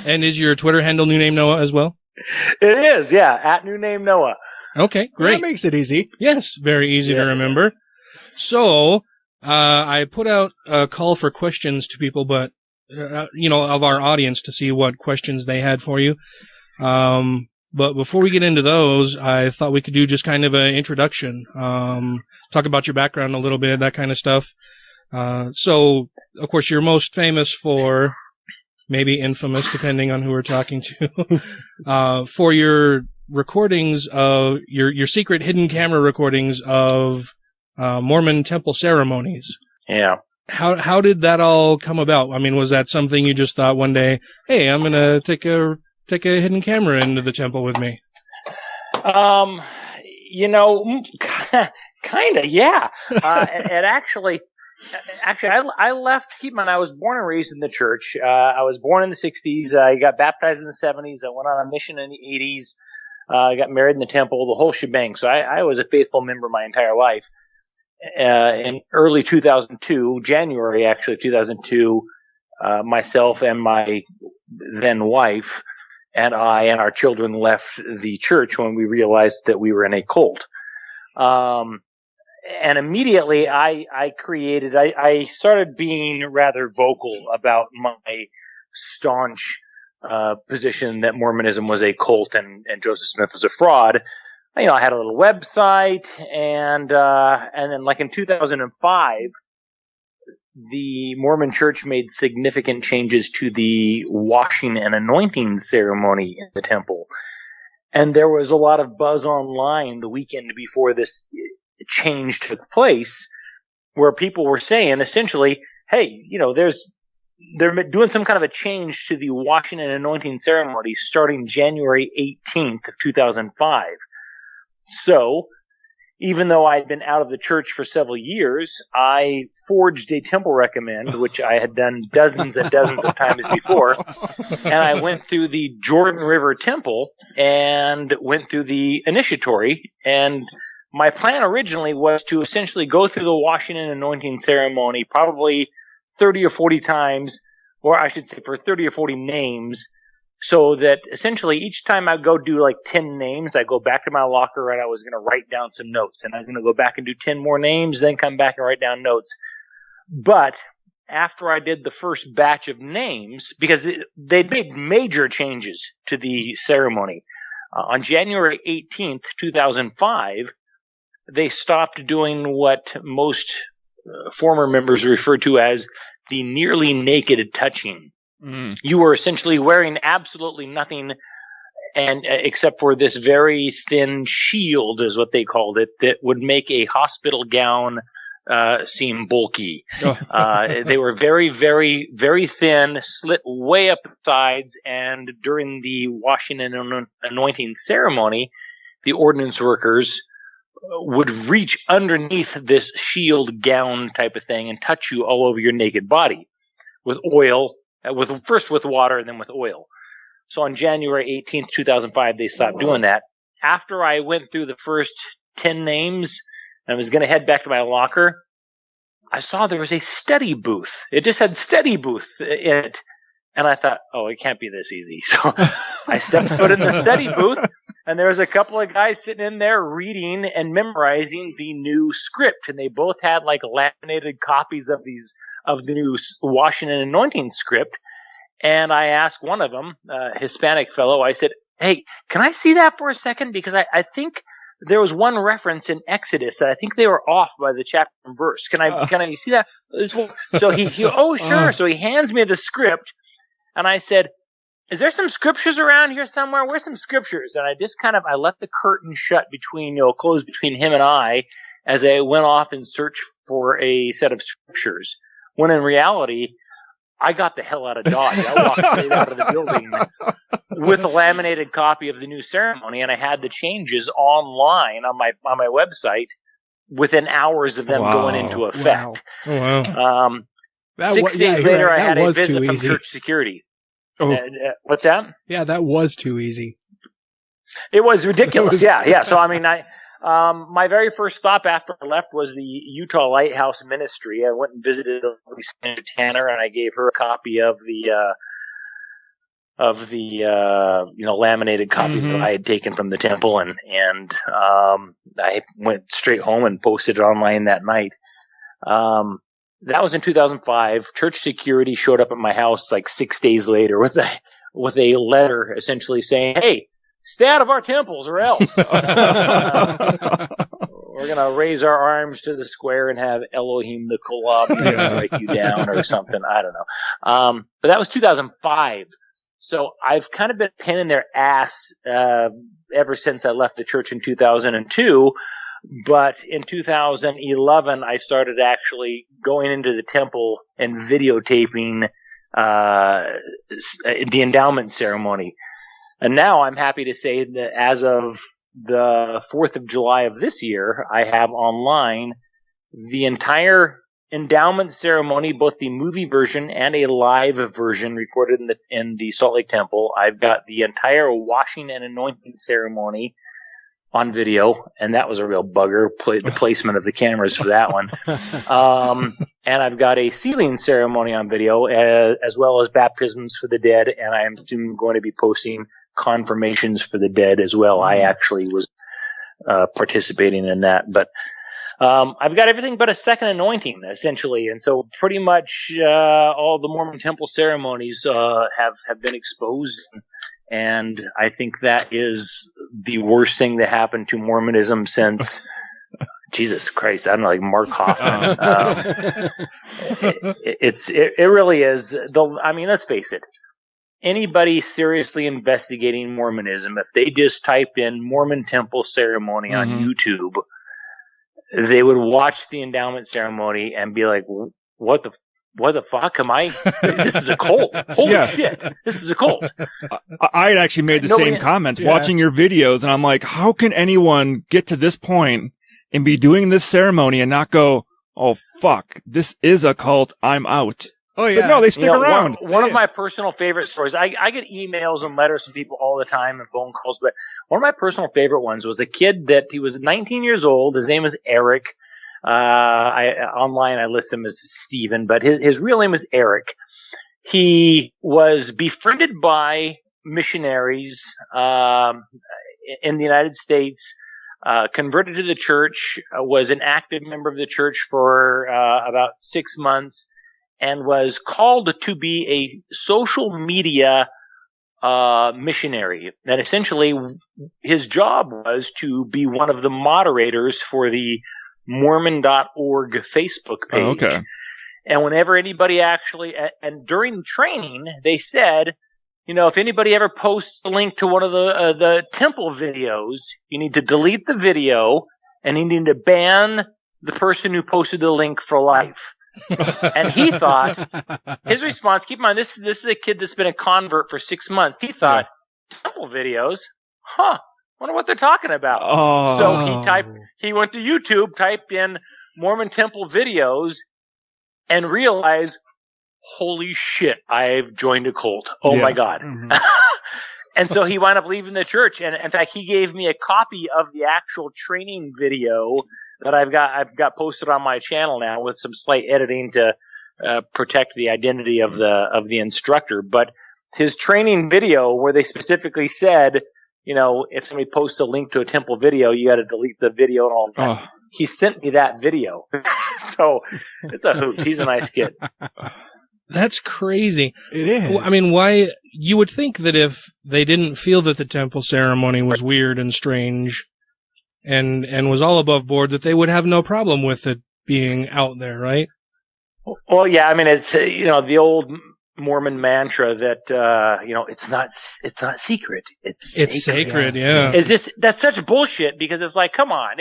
And is your Twitter handle NewNameNoah as well? It is, yeah, at NewNameNoah. Okay, great. That makes it easy. Yes, very easy to remember. So, I put out a call for questions to people, but of our audience to see what questions they had for you. But before we get into those, I thought we could do just kind of an introduction, talk about your background a little bit, that kind of stuff. So, of course, you're most famous for, maybe infamous, depending on who we're talking to, for your recordings of, your secret hidden camera recordings of, Mormon temple ceremonies. Yeah. How did that all come about? I mean, was that something you just thought one day, hey, I'm going to take a hidden camera into the temple with me? Kind of, yeah. And actually, I left, keep in mind, I was born and raised in the church. I was born in the 60s. I got baptized in the 70s. I went on a mission in the 80s. I got married in the temple, the whole shebang. So I was a faithful member my entire life. In early 2002, January actually 2002, myself and my then wife and I and our children left the church when we realized that we were in a cult. And immediately I started being rather vocal about my staunch position that Mormonism was a cult and Joseph Smith was a fraud. I had a little website, and then like in 2005, the Mormon Church made significant changes to the washing and anointing ceremony in the temple. And there was a lot of buzz online the weekend before this change took place, where people were saying essentially, hey, they're doing some kind of a change to the washing and anointing ceremony starting January 18th of 2005. So, even though I'd been out of the church for several years, I forged a temple recommend, which I had done dozens and dozens of times before, and I went through the Jordan River Temple and went through the initiatory, and my plan originally was to essentially go through the washing and anointing ceremony probably 30 or 40 times, or I should say for 30 or 40 names, so that essentially each time I go do like 10 names, I go back to my locker and I was going to write down some notes. And I was going to go back and do 10 more names, then come back and write down notes. But after I did the first batch of names, because they'd made major changes to the ceremony, on January 18th, 2005, they stopped doing what most former members refer to as the nearly naked touching You were essentially wearing absolutely nothing, and except for this very thin shield, is what they called it, that would make a hospital gown seem bulky. They were very, very, very thin, slit way up the sides, and during the washing and anointing ceremony, the ordnance workers would reach underneath this shield gown type of thing and touch you all over your naked body with oil, first with water and then with oil. So on January 18th, 2005, they stopped doing that. After I went through the first 10 names and I was going to head back to my locker, I saw there was a study booth. It just had study booth in it. And I thought, oh, it can't be this easy. So I stepped foot in the study booth, and there was a couple of guys sitting in there reading and memorizing the new script. And they both had like laminated copies of the new washing and anointing script. And I asked one of them, a Hispanic fellow, I said, hey, can I see that for a second? Because I think there was one reference in Exodus that I think they were off by the chapter and verse. Can I see that? So he oh, sure. So he hands me the script. And I said, is there some scriptures around here somewhere? Where's some scriptures? And I just I let the curtain shut close between him and I as I went off and searched for a set of scriptures. When in reality, I got the hell out of Dodge. I walked straight out of the building with a laminated copy of the new ceremony, and I had the changes online on my website within hours of them going into effect. Wow. 6 days later, I had a visit from church security. What's that? Yeah, that was too easy. It was ridiculous. Yeah. So, I mean, my very first stop after I left was the Utah Lighthouse Ministry. I went and visited Sandra Tanner, and I gave her a copy of the laminated copy that I had taken from the temple, and I went straight home and posted it online that night. That was in 2005. Church security showed up at my house like 6 days later with a letter essentially saying, hey, stay out of our temples or else. We're going to raise our arms to the square and have Elohim the Kolob strike you down or something. I don't know. But that was 2005. So I've kind of been a pain in their ass ever since I left the church in 2002. But in 2011, I started actually going into the temple and videotaping the endowment ceremony. And now I'm happy to say that as of the 4th of July of this year, I have online the entire endowment ceremony, both the movie version and a live version recorded in the Salt Lake Temple. I've got the entire washing and anointing ceremony on video, and that was a real bugger, the placement of the cameras for that one. And I've got a sealing ceremony on video, as well as baptisms for the dead, and I am soon going to be posting confirmations for the dead as well. I actually was participating in that, but I've got everything but a second anointing, essentially, and so pretty much all the Mormon temple ceremonies have been exposed. And I think that is the worst thing that happened to Mormonism since Jesus Christ. I don't know, like Mark Hoffman. It really is. I mean, let's face it. Anybody seriously investigating Mormonism, if they just typed in Mormon temple ceremony on YouTube, they would watch the endowment ceremony and be like, "What the fuck am I? This is a cult. Holy shit. This is a cult." I had actually made the same comments watching your videos, and I'm like, how can anyone get to this point and be doing this ceremony and not go, oh fuck, this is a cult, I'm out. Oh yeah. But no, they stick around. One of my personal favorite stories, I get emails and letters from people all the time and phone calls, but one of my personal favorite ones was a kid that he was 19 years old. His name was Eric. Online I list him as Steven, but his real name is Eric. He was befriended by missionaries in the United States, converted to the church, was an active member of the church for about 6 months, and was called to be a social media missionary. And essentially his job was to be one of the moderators for the Mormon.org Facebook page. Oh, okay. And whenever anybody and during training, they said, if anybody ever posts a link to one of the temple videos, you need to delete the video and you need to ban the person who posted the link for life. And he thought, his response, keep in mind, this is a kid that's been a convert for 6 months. He thought, temple videos? Wonder what they're talking about. Oh. So he went to YouTube, typed in Mormon temple videos, and realized, holy shit, I've joined a cult. Oh my God. Mm-hmm. And so he wound up leaving the church. And in fact, he gave me a copy of the actual training video that I've got posted on my channel now with some slight editing to protect the identity of the instructor. But his training video, where they specifically said, if somebody posts a link to a temple video, you got to delete the video and all that. Oh. He sent me that video. So it's a hoot. He's a nice kid. That's crazy. It is. Well, I mean, why? You would think that if they didn't feel that the temple ceremony was weird and strange and was all above board, that they would have no problem with it being out there, right? Well, yeah. I mean, it's, the old Mormon mantra that, it's not secret. It's sacred. Yeah. It's just, that's such bullshit, because it's like, come on.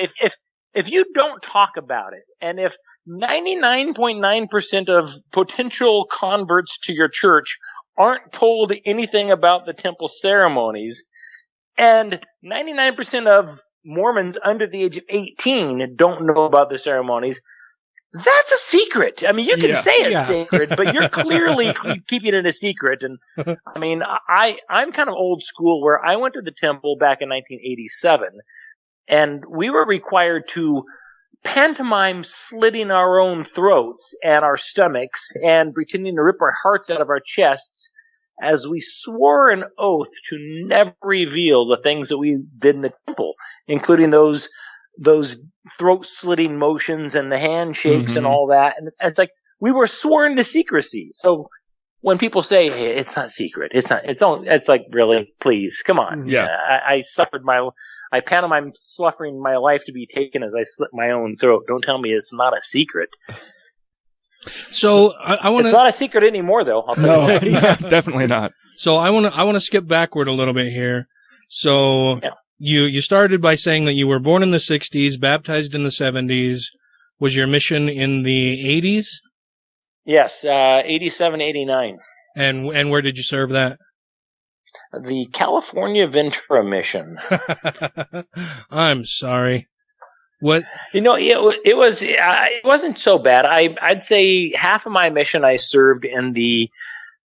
If you don't talk about it, and if 99.9% of potential converts to your church aren't told anything about the temple ceremonies, and 99% of Mormons under the age of 18 don't know about the ceremonies, that's a secret. I mean, you can say it's sacred, but you're clearly keeping it a secret. And I mean, I'm kind of old school, where I went to the temple back in 1987, and we were required to pantomime slitting our own throats and our stomachs and pretending to rip our hearts out of our chests as we swore an oath to never reveal the things that we did in the temple, including those throat-slitting motions and the handshakes and all that. And it's like, we were sworn to secrecy. So when people say, hey, it's not secret, it's like, really, please, come on. Yeah. I pantomime suffering my life to be taken as I slit my own throat. Don't tell me it's not a secret. So I want to. It's not a secret anymore, though. I'll tell you that. Definitely not. So I want to skip backward a little bit here. So you started by saying that you were born in the 60s, baptized in the 70s. Was your mission in the 80s? Yes, 87, 89. And where did you serve that? The California Ventura mission. I'm sorry. What? It wasn't so bad. I'd say half of my mission I served in the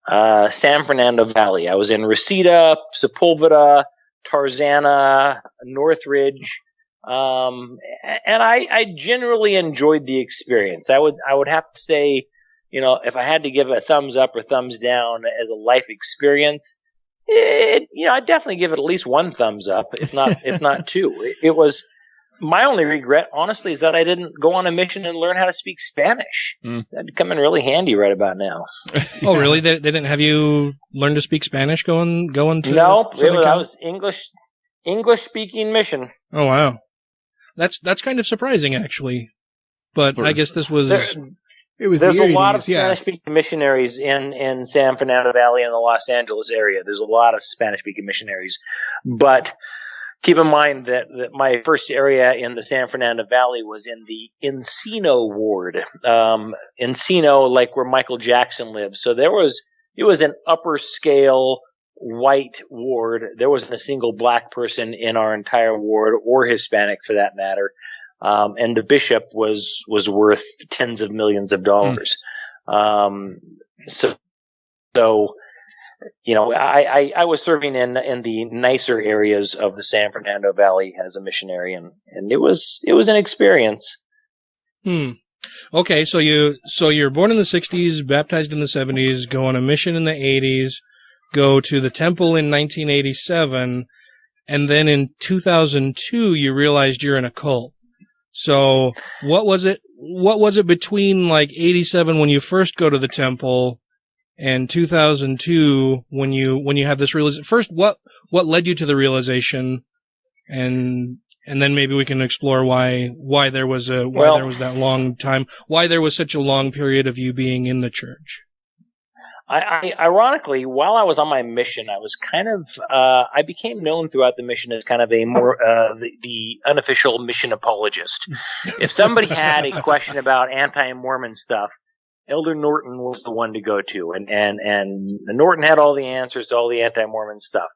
San Fernando Valley. I was in Reseda, Sepulveda, Tarzana, Northridge, and I generally enjoyed the experience. I would have to say, if I had to give a thumbs up or thumbs down as a life experience, I'd definitely give it at least one thumbs up, if not two. It was, my only regret, honestly, is that I didn't go on a mission and learn how to speak Spanish. That'd come in really handy right about now. Oh, really? They didn't have you learn to speak Spanish going to? No, I was English speaking mission. Oh, wow. That's kind of surprising, actually. But I guess this was. There's a lot of Spanish-speaking missionaries in San Fernando Valley and the Los Angeles area. There's a lot of Spanish-speaking missionaries. But keep in mind that my first area in the San Fernando Valley was in the Encino ward. Encino, like where Michael Jackson lives. So it was an upper-scale white ward. There wasn't a single black person in our entire ward, or Hispanic for that matter. And the bishop was worth tens of millions of dollars. So I was serving in the nicer areas of the San Fernando Valley as a missionary, and it was an experience. Okay, so you're born in the 60s, baptized in the 70s, go on a mission in the 80s, go to the temple in 1987, and then in 2002 you realized you're in a cult. So what was it between like 87 when you first go to the temple and 2002 when you have this realization? First, what led you to the realization, and And then maybe we can explore why there was that long time, why there was such a long period of you being in the church. I ironically, while I was on my mission, I was kind of I became known throughout the mission as kind of a more the unofficial mission apologist. If somebody had a question about anti-Mormon stuff, Elder Norton was the one to go to, and Norton had all the answers to all the anti-Mormon stuff.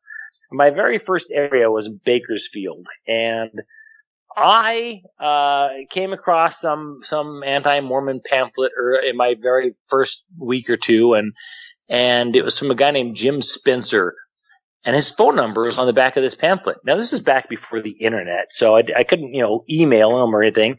My very first area was Bakersfield, and I came across some anti-Mormon pamphlet in my very first week or two, and it was from a guy named Jim Spencer, and his phone number was on the back of this pamphlet. Now, this is back before the internet, so I couldn't email him or anything.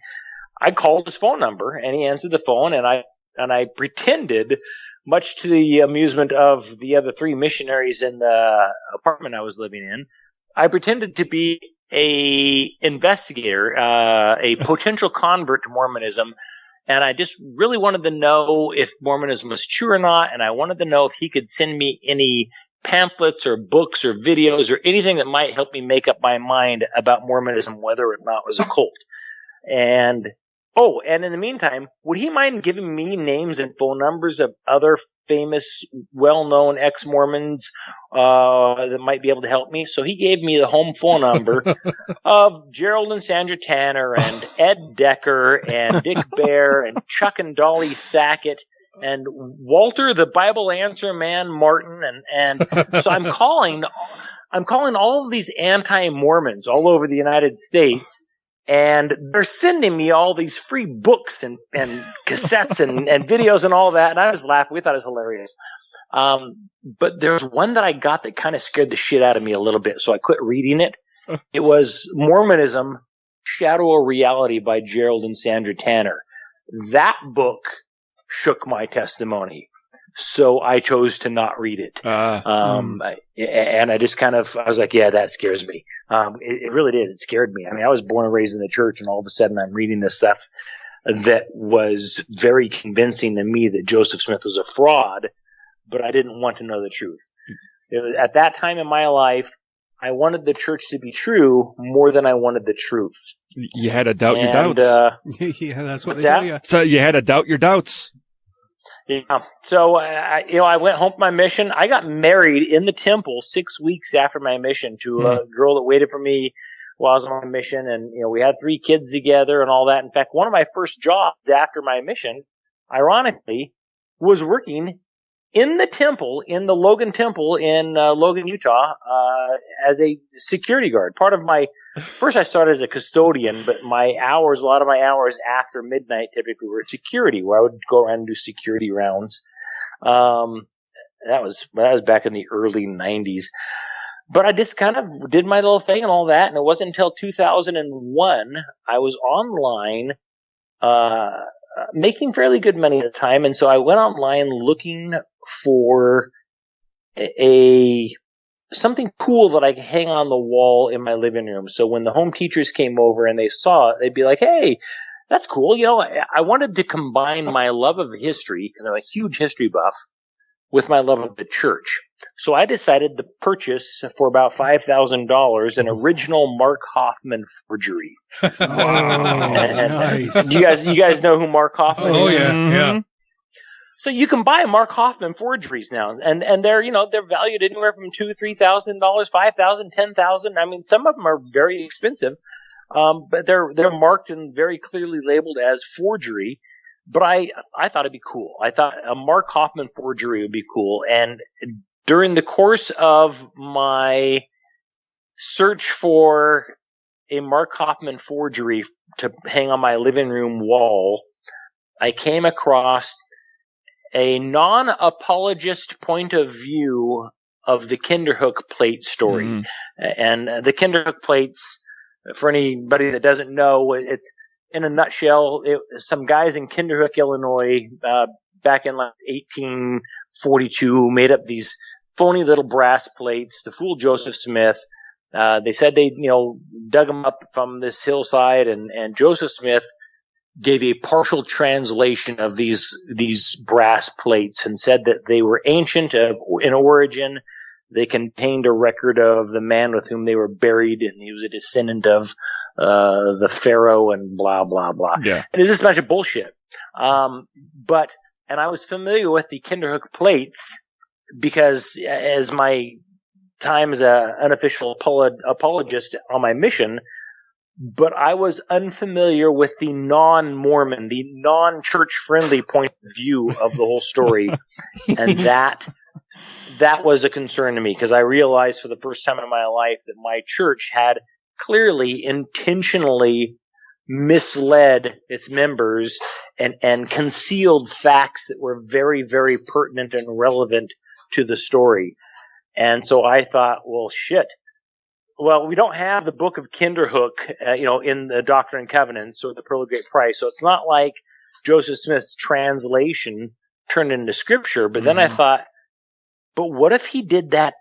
I called his phone number, and he answered the phone, and I pretended, much to the amusement of the other three missionaries in the apartment I was living in, I pretended to be a investigator, a potential convert to Mormonism, and I just really wanted to know if Mormonism was true or not, and I wanted to know if he could send me any pamphlets or books or videos or anything that might help me make up my mind about Mormonism, whether or not it was a cult. And in the meantime, would he mind giving me names and phone numbers of other famous, well-known ex-Mormons that might be able to help me? So he gave me the home phone number of Gerald and Sandra Tanner and Ed Decker and Dick Bear and Chuck and Dolly Sackett and Walter, the Bible Answer Man Martin. And so I'm calling all of these anti-Mormons all over the United States. And they're sending me all these free books and cassettes and videos and all that. And I was laughing. We thought it was hilarious. But there's one that I got that kind of scared the shit out of me a little bit. So I quit reading it. It was Mormonism, Shadow of Reality by Gerald and Sandra Tanner. That book shook my testimony. So I chose to not read it. And I just I was like, yeah, that scares me. It really did. It scared me. I mean, I was born and raised in the church, and all of a sudden I'm reading this stuff that was very convincing to me that Joseph Smith was a fraud, but I didn't want to know the truth. At that time in my life, I wanted the church to be true more than I wanted the truth. You had to doubt your doubts. Yeah, that's what they tell you. So you had to doubt your doubts. Yeah. So, I went home to my mission. I got married in the temple 6 weeks after my mission to a girl that waited for me while I was on my mission. And, we had 3 kids together and all that. In fact, one of my first jobs after my mission, ironically, was working in the temple, in the Logan Temple in Logan, Utah, as a security guard. First I started as a custodian, but a lot of my hours after midnight typically were security, where I would go around and do security rounds. That was back in the early 90s. But I just kind of did my little thing and all that, and it wasn't until 2001 I was online, making fairly good money at the time, and so I went online looking for something cool that I could hang on the wall in my living room. So when the home teachers came over and they saw it, they'd be like, hey, that's cool. I wanted to combine my love of history, because I'm a huge history buff, with my love of the church. So I decided to purchase for about $5,000 an original Mark Hoffman forgery. Nice. You guys know who Mark Hoffman is? Oh yeah, yeah. So you can buy Mark Hoffman forgeries now, and they're they're valued anywhere from $2,000, $3,000, $5,000, $10,000. I mean, some of them are very expensive, but they're marked and very clearly labeled as forgery. But I thought it'd be cool. I thought a Mark Hoffman forgery would be cool. And during the course of my search for a Mark Hoffman forgery to hang on my living room wall, I came across a non-apologist point of view of the Kinderhook plate story. Mm-hmm. And the Kinderhook plates, for anybody that doesn't know, it's in a nutshell, some guys in Kinderhook, Illinois, back in 1842, made up these phony little brass plates to fool Joseph Smith. They said they, dug them up from this hillside, and Joseph Smith gave a partial translation of these brass plates and said that they were ancient in origin, They contained a record of the man with whom they were buried, and he was a descendant of the pharaoh and blah, blah, blah. Yeah. And it's just a bunch of bullshit. And I was familiar with the Kinderhook plates because as my time as an unofficial apologist on my mission, but I was unfamiliar with the non-Mormon, the non-church-friendly point of view of the whole story. And that was a concern to me because I realized for the first time in my life that my church had clearly intentionally misled its members and concealed facts that were very, very pertinent and relevant to the story. And so I thought, well, shit. Well, we don't have the Book of Kinderhook, in the Doctrine and Covenants or the Pearl of Great Price. So it's not like Joseph Smith's translation turned into scripture. But then I thought, but what if he did that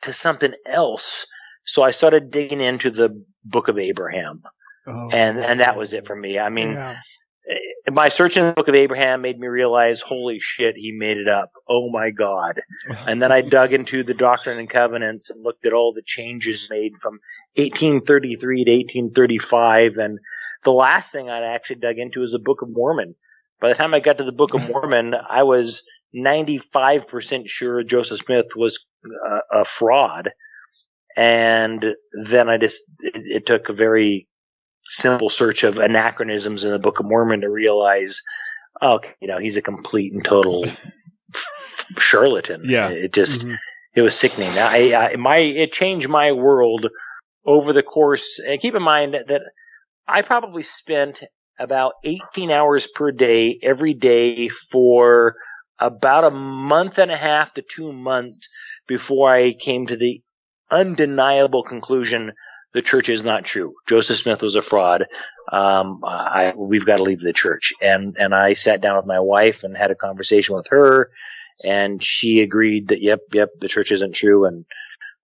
to something else? So I started digging into the Book of Abraham. Oh, and that was it for me. I mean, my search in the Book of Abraham made me realize, holy shit, he made it up. Oh my God. And then I dug into the Doctrine and Covenants and looked at all the changes made from 1833 to 1835. And the last thing I actually dug into is the Book of Mormon. By the time I got to the Book of Mormon, I was 95% sure Joseph Smith was a fraud. And then it took a very simple search of anachronisms in the Book of Mormon to realize, he's a complete and total charlatan. Yeah. It was sickening. It changed my world over the course. And keep in mind that I probably spent about 18 hours per day, every day for about a month and a half to 2 months before I came to the undeniable conclusion the church is not true. Joseph Smith was a fraud. We've got to leave the church. And I sat down with my wife and had a conversation with her, and she agreed that, yep, the church isn't true, and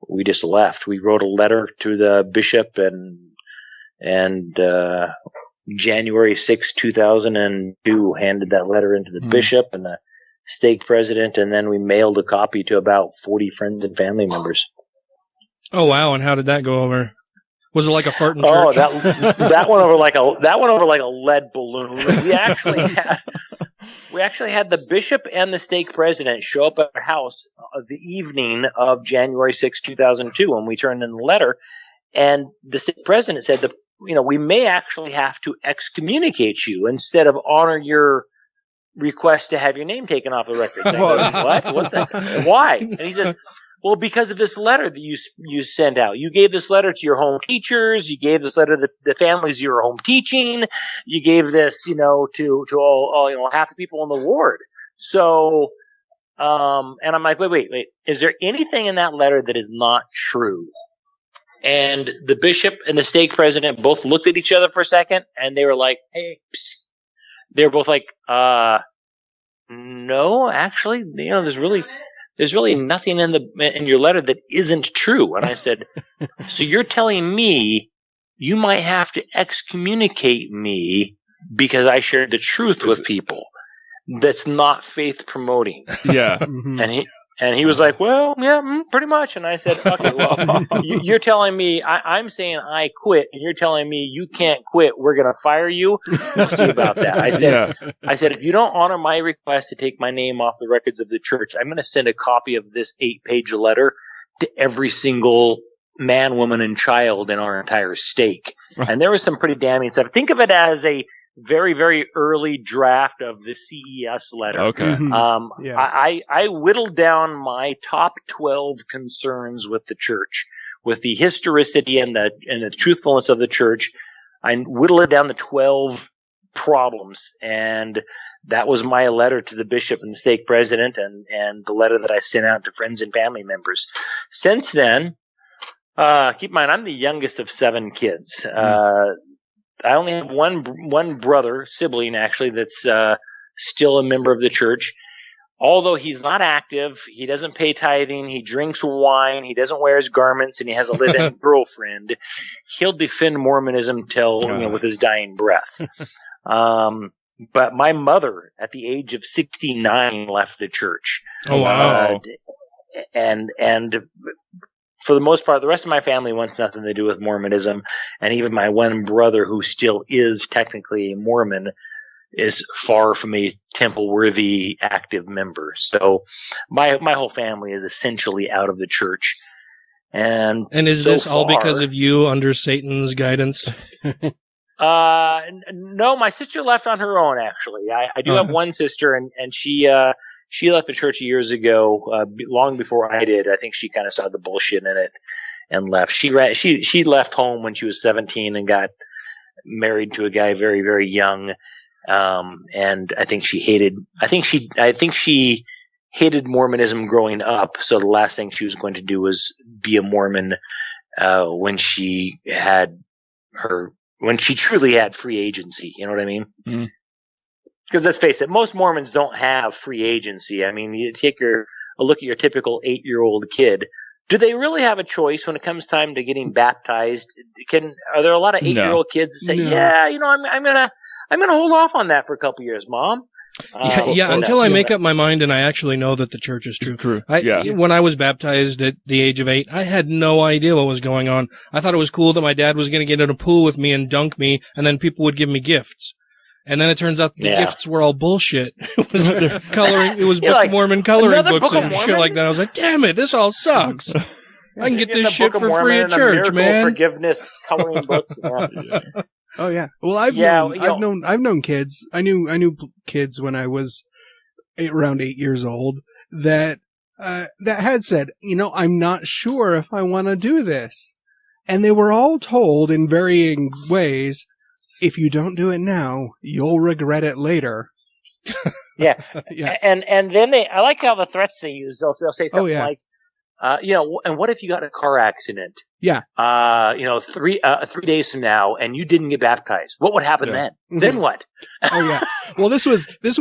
we just left. We wrote a letter to the bishop, and January 6, 2002, handed that letter into the bishop and the stake president, and then we mailed a copy to about 40 friends and family members. Oh, wow. And how did that go over? Was it like a fart in church? Oh, that went over like a lead balloon. We actually had the bishop and the stake president show up at our house the evening of January 6, 2002, when we turned in the letter. And the stake president said that, we may actually have to excommunicate you instead of honor your request to have your name taken off the record. And I go, what? Why? And he says, well, because of this letter that you sent out. You gave this letter to your home teachers. You gave this letter to the families you were home teaching. You gave this, to all half the people in the ward. So, and I'm like, wait. Is there anything in that letter that is not true? And the bishop and the stake president both looked at each other for a second, and they were like, hey, psst. They were both like, no, actually, there's really nothing in your letter that isn't true. And I said, so you're telling me you might have to excommunicate me because I shared the truth with people. That's not faith promoting. Yeah. And he was like, well, yeah, pretty much. And I said, okay, well, you're telling me I'm saying I quit, and you're telling me you can't quit. We're going to fire you. We'll see about that. I said, if you don't honor my request to take my name off the records of the church, I'm going to send a copy of this 8-page letter to every single man, woman, and child in our entire stake. And there was some pretty damning stuff. Think of it as a very, very early draft of the CES letter. Okay. I whittled down my top 12 concerns with the church, with the historicity and the truthfulness of the church. I whittled it down to 12 problems, and that was my letter to the bishop and the stake president, and the letter that I sent out to friends and family members. Since then, keep in mind, I'm the youngest of 7 kids. I only have one brother, sibling actually, that's still a member of the church. Although he's not active, he doesn't pay tithing, he drinks wine, he doesn't wear his garments, and he has a live-in girlfriend. He'll defend Mormonism till with his dying breath. But my mother, at the age of 69, left the church. Oh wow! and for the most part, the rest of my family wants nothing to do with Mormonism, and even my one brother, who still is technically a Mormon, is far from a temple-worthy active member. So my whole family is essentially out of the church. And is this all because of you under Satan's guidance? No, my sister left on her own, actually. I do have one sister, and she left the church years ago, long before I did. I think she kind of saw the bullshit in it and left. She left home when she was 17 and got married to a guy very, very young. And I think she hated Mormonism growing up. So the last thing she was going to do was be a Mormon, when she truly had free agency. You know what I mean? Mm. Because let's face it, most Mormons don't have free agency. I mean, you take a look at your typical 8-year-old kid. Do they really have a choice when it comes time to getting baptized? Are there a lot of 8-year-old kids that say, "Yeah, I'm gonna hold off on that for a couple years, Mom"? Until I make up my mind and I actually know that the church is true. When I was baptized at the age of 8, I had no idea what was going on. I thought it was cool that my dad was going to get in a pool with me and dunk me, and then people would give me gifts. And then it turns out the gifts were all bullshit. It was coloring. It was Book of Mormon coloring books and shit like that. I was like, damn it, this all sucks. I can get this shit for free at church, man. Forgiveness coloring books. Oh yeah. Well, I've known kids. I knew kids when I was around 8 years old that had said, I'm not sure if I want to do this. And they were all told in varying ways, if you don't do it now, you'll regret it later. Yeah. And then I like how the threats they use. They'll say something like, and what if you got in a car accident? Yeah. 3 days from now, and you didn't get baptized. What would happen then? Mm-hmm. Then what? Oh yeah. Well, this was the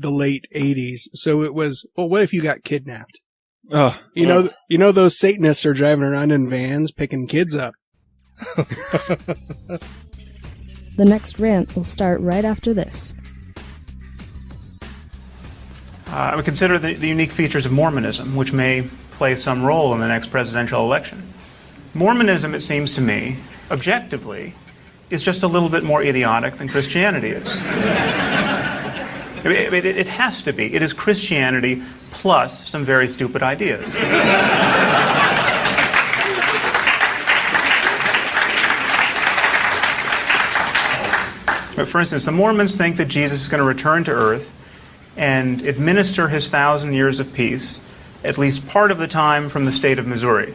late 80s. So it was, well, what if you got kidnapped? Oh, those Satanists are driving around in vans picking kids up. The next rant will start right after this. I would consider the unique features of Mormonism, which may play some role in the next presidential election. Mormonism, it seems to me, objectively, is just a little bit more idiotic than Christianity is. It has to be. It is Christianity plus some very stupid ideas. For instance, the Mormons think that Jesus is going to return to earth and administer his 1,000 years of peace at least part of the time from the state of Missouri.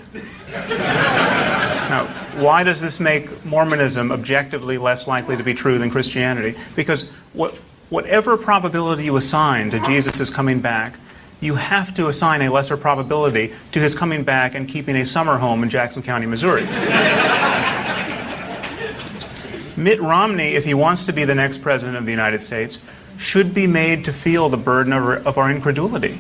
Now, why does this make Mormonism objectively less likely to be true than Christianity? Because whatever probability you assign to Jesus' coming back, you have to assign a lesser probability to his coming back and keeping a summer home in Jackson County, Missouri. Mitt Romney, if he wants to be the next president of the United States, should be made to feel the burden of our incredulity.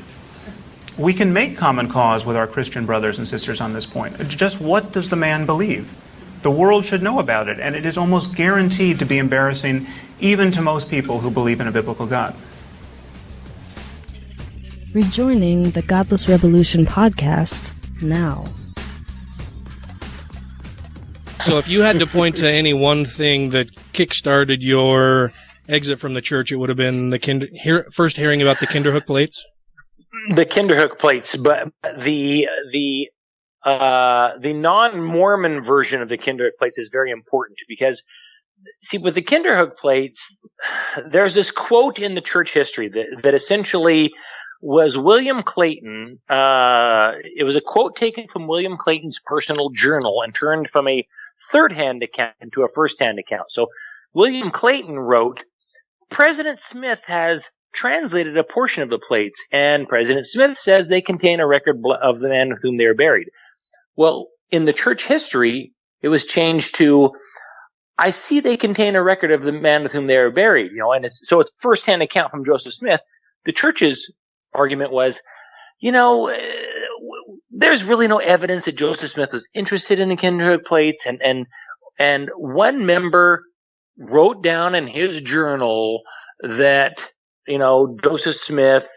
We can make common cause with our Christian brothers and sisters on this point. Just what does the man believe? The world should know about it, and it is almost guaranteed to be embarrassing even to most people who believe in a biblical God. Rejoining the Godless Rebelution podcast now. So if you had to point to any one thing that kickstarted your exit from the church, it would have been the first hearing about the Kinderhook plates? The Kinderhook plates, but the non-Mormon version of the Kinderhook plates is very important because, see, with the Kinderhook plates, there's this quote in the church history that essentially was William Clayton. It was a quote taken from William Clayton's personal journal and turned from a third-hand account into a first-hand account. So William Clayton wrote, President Smith has translated a portion of the plates, and President Smith says they contain a record of the man with whom they are buried. Well, in the church history, it was changed to, I see they contain a record of the man with whom they are buried. And so it's first-hand account from Joseph Smith. The church's argument was, there's really no evidence that Joseph Smith was interested in the Kinderhook plates, and one member wrote down in his journal that Joseph Smith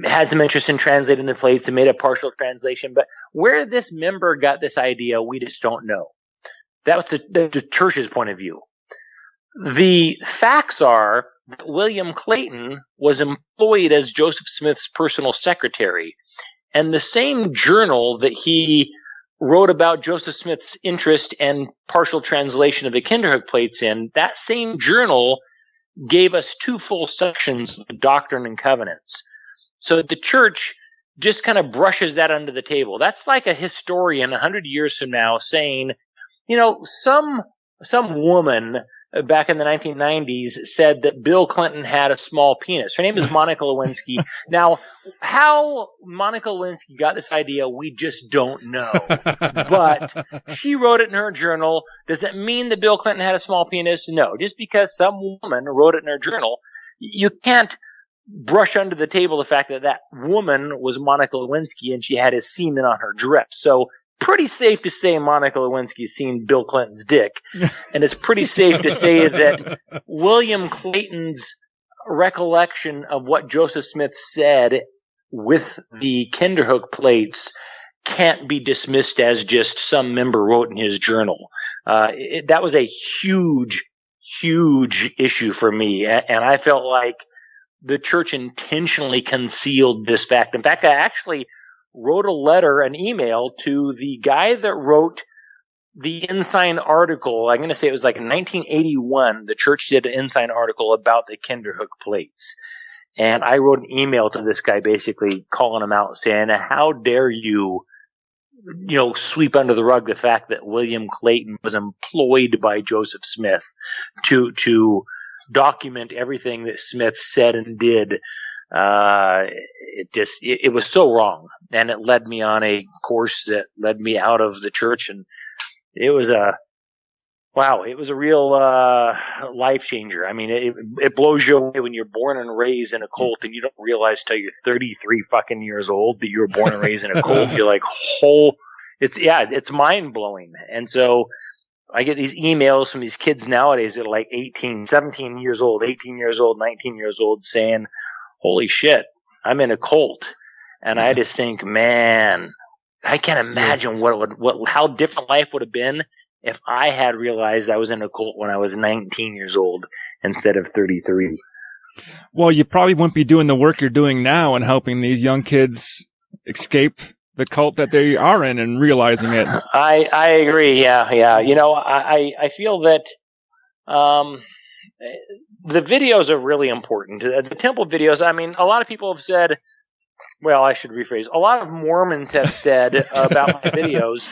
had some interest in translating the plates and made a partial translation. But where this member got this idea, we just don't know. That was the church's point of view. The facts are that William Clayton was employed as Joseph Smith's personal secretary. And the same journal that he wrote about Joseph Smith's interest and partial translation of the Kinderhook plates in, that same journal gave us 2 full sections of Doctrine and Covenants. So the church just kind of brushes that under the table. That's like a historian 100 years from now saying, some woman back in the 1990s said that Bill Clinton had a small penis. Her name is Monica Lewinsky. Now, how Monica Lewinsky got this idea, we just don't know. But she wrote it in her journal. Does it mean that Bill Clinton had a small penis? No. Just because some woman wrote it in her journal, you can't brush under the table the fact that that woman was Monica Lewinsky and she had his semen on her dress. So pretty safe to say Monica Lewinsky's seen Bill Clinton's dick. And it's pretty safe to say that William Clayton's recollection of what Joseph Smith said with the Kinderhook plates can't be dismissed as just some member wrote in his journal. That was a huge, huge issue for me. And I felt like the church intentionally concealed this fact. In fact, I actually wrote a letter, an email to the guy that wrote the Ensign article. I'm going to say it was like in 1981. The church did an Ensign article about the Kinderhook plates. And I wrote an email to this guy basically calling him out saying, how dare you, sweep under the rug the fact that William Clayton was employed by Joseph Smith to document everything that Smith said and did. It was so wrong, and it led me on a course that led me out of the church, and it was a real life changer. I mean, it blows you away when you're born and raised in a cult, and you don't realize till you're 33 fucking years old that you were born and raised in a cult. You're like, it's mind blowing. And so I get these emails from these kids nowadays that are like 18, 17 years old, 18 years old, 19 years old saying, holy shit, I'm in a cult. And I just think, man, I can't imagine how different life would have been if I had realized I was in a cult when I was 19 years old instead of 33. Well, you probably wouldn't be doing the work you're doing now and helping these young kids escape the cult that they are in and realizing it. I agree. Yeah. I feel that the videos are really important. The temple videos, I mean, a lot of people have said, well, I should rephrase. A lot of Mormons have said about my videos,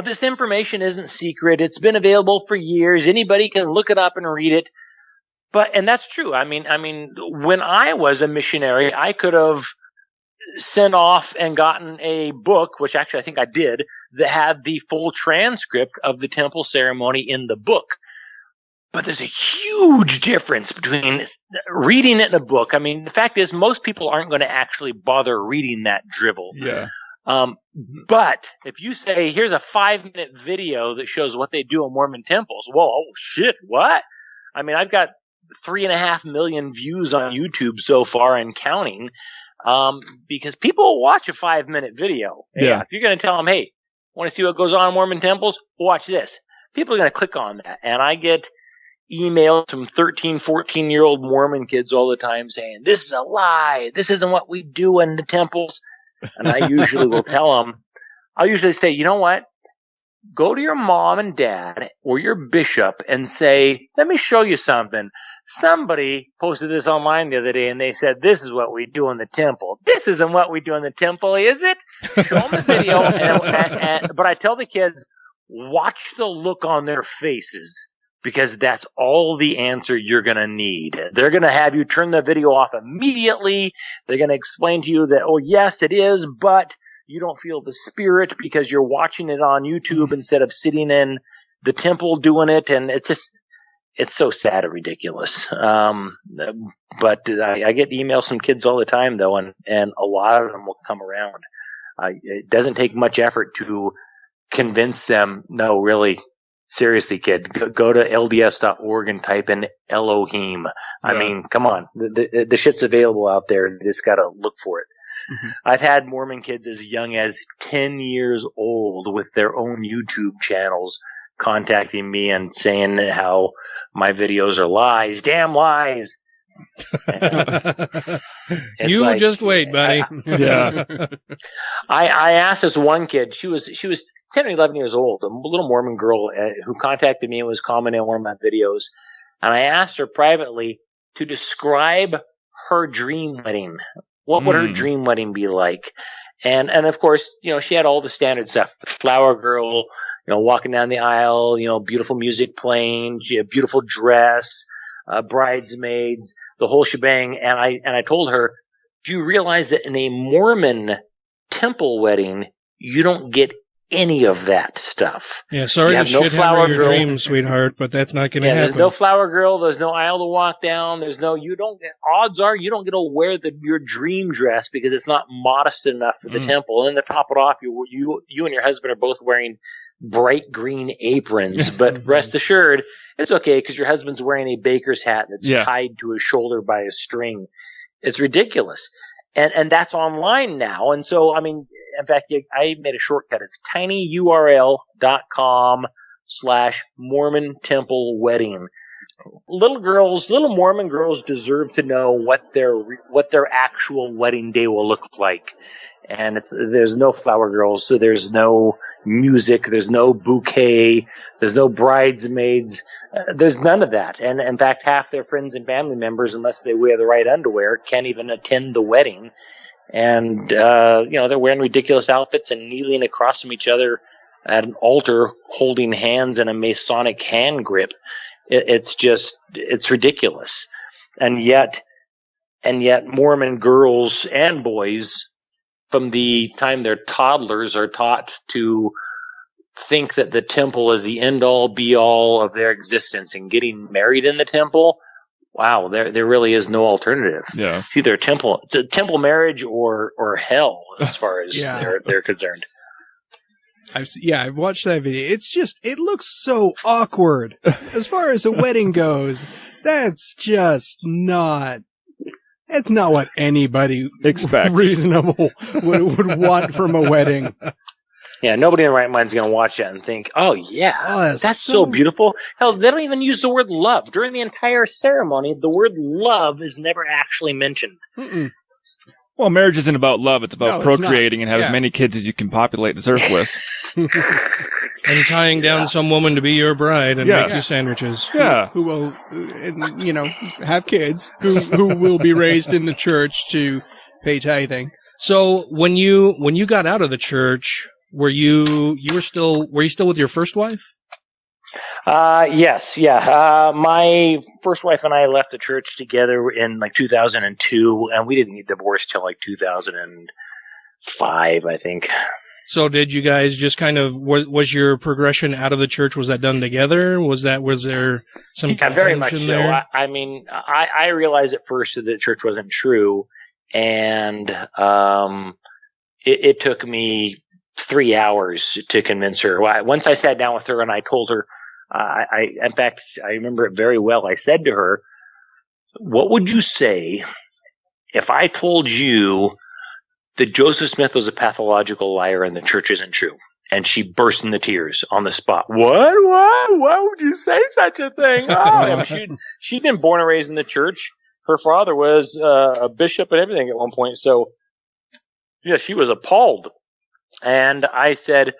this information isn't secret. It's been available for years. Anybody can look it up and read it. And that's true. I mean, when I was a missionary, I could have sent off and gotten a book, which actually I think I did, that had the full transcript of the temple ceremony in the book. But there's a huge difference between reading it in a book. I mean, the fact is, most people aren't going to actually bother reading that drivel. Yeah. But if you say, here's a 5-minute video that shows what they do in Mormon temples, well, oh shit, what? I mean, I've got 3.5 million views on YouTube so far and counting, because people watch a 5-minute video. Yeah. If you're going to tell them, hey, want to see what goes on in Mormon temples? Watch this. People are going to click on that. And I get emails from 13, 14-year-old Mormon kids all the time saying, this is a lie. This isn't what we do in the temples. And I usually will tell them, I'll usually say, you know what? Go to your mom and dad or your bishop and say, let me show you something. Somebody posted this online the other day and they said, this is what we do in the temple. This isn't what we do in the temple, is it? Show them the video. But I tell the kids, watch the look on their faces, because that's all the answer you're going to need. They're going to have you turn the video off immediately. They're going to explain to you that, oh, yes, it is, but you don't feel the spirit because you're watching it on YouTube instead of sitting in the temple doing it. And it's so sad and ridiculous. But I get emails from kids all the time, though, and a lot of them will come around. It doesn't take much effort to convince them, no, really, Seriously, kid, go to LDS.org and type in Elohim. I mean, come on. The shit's available out there. You just got to look for it. Mm-hmm. I've had Mormon kids as young as 10 years old with their own YouTube channels contacting me and saying how my videos are lies. Damn lies. You like, just wait, buddy. I asked this one kid, she was 10 or 11 years old, a little Mormon girl who contacted me and was commenting on one of my videos. And I asked her privately to describe her dream wedding. What would her dream wedding be like? And of course, she had all the standard stuff. Flower girl, walking down the aisle, beautiful music playing, beautiful dress, bridesmaids, the whole shebang. And I told her, do you realize that in a Mormon temple wedding, you don't get any of that stuff? Yeah, sorry to shit hammer your dreams, sweetheart, but that's not going to happen. There's no flower girl. There's no aisle to walk down. Odds are you don't get to wear your dream dress because it's not modest enough for the temple. And then to top it off, you and your husband are both wearing bright green aprons, but rest assured, it's okay because your husband's wearing a baker's hat that's tied to his shoulder by a string. It's ridiculous. And that's online now. And so, I mean, in fact, I made a shortcut. It's tinyurl.com/Mormon Temple Wedding. Little Mormon girls deserve to know what their actual wedding day will look like. And there's no flower girls, so there's no music, there's no bouquet, there's no bridesmaids, there's none of that. And in fact, half their friends and family members, unless they wear the right underwear, can't even attend the wedding. And they're wearing ridiculous outfits and kneeling across from each other at an altar, holding hands in a Masonic hand grip. It's ridiculous. And yet Mormon girls and boys, from the time they're toddlers, are taught to think that the temple is the end-all, be-all of their existence, and getting married in the temple, wow, there really is no alternative. Yeah. It's either temple marriage or hell, as far as they're concerned. I've watched that video. It looks so awkward. As far as a wedding goes, that's just not... It's not what anybody reasonable would want from a wedding. Yeah, nobody in their right mind is going to watch that and think, that's so beautiful. Hell, they don't even use the word love. During the entire ceremony, the word love is never actually mentioned. Mm-mm. Well, marriage isn't about love. It's about procreating and have as many kids as you can populate this earth with. And tying down some woman to be your bride and make you sandwiches. Yeah. Who will, have kids who will be raised in the church to pay tithing. So when you got out of the church, were you still with your first wife? Yes. Yeah. My first wife and I left the church together in 2002, and we didn't get divorced till 2005, I think. So did you guys just kind of, was your progression out of the church, was that done together? Was there some contention very much there? So. I mean, I realized at first that the church wasn't true, and it took me 3 hours to convince her. Once I sat down with her and I told her, in fact, I remember it very well. I said to her, what would you say if I told you that Joseph Smith was a pathological liar and the church isn't true? And she burst into tears on the spot. What? Why would you say such a thing? Oh, she'd been born and raised in the church. Her father was a bishop and everything at one point. So, yeah, she was appalled. And I said,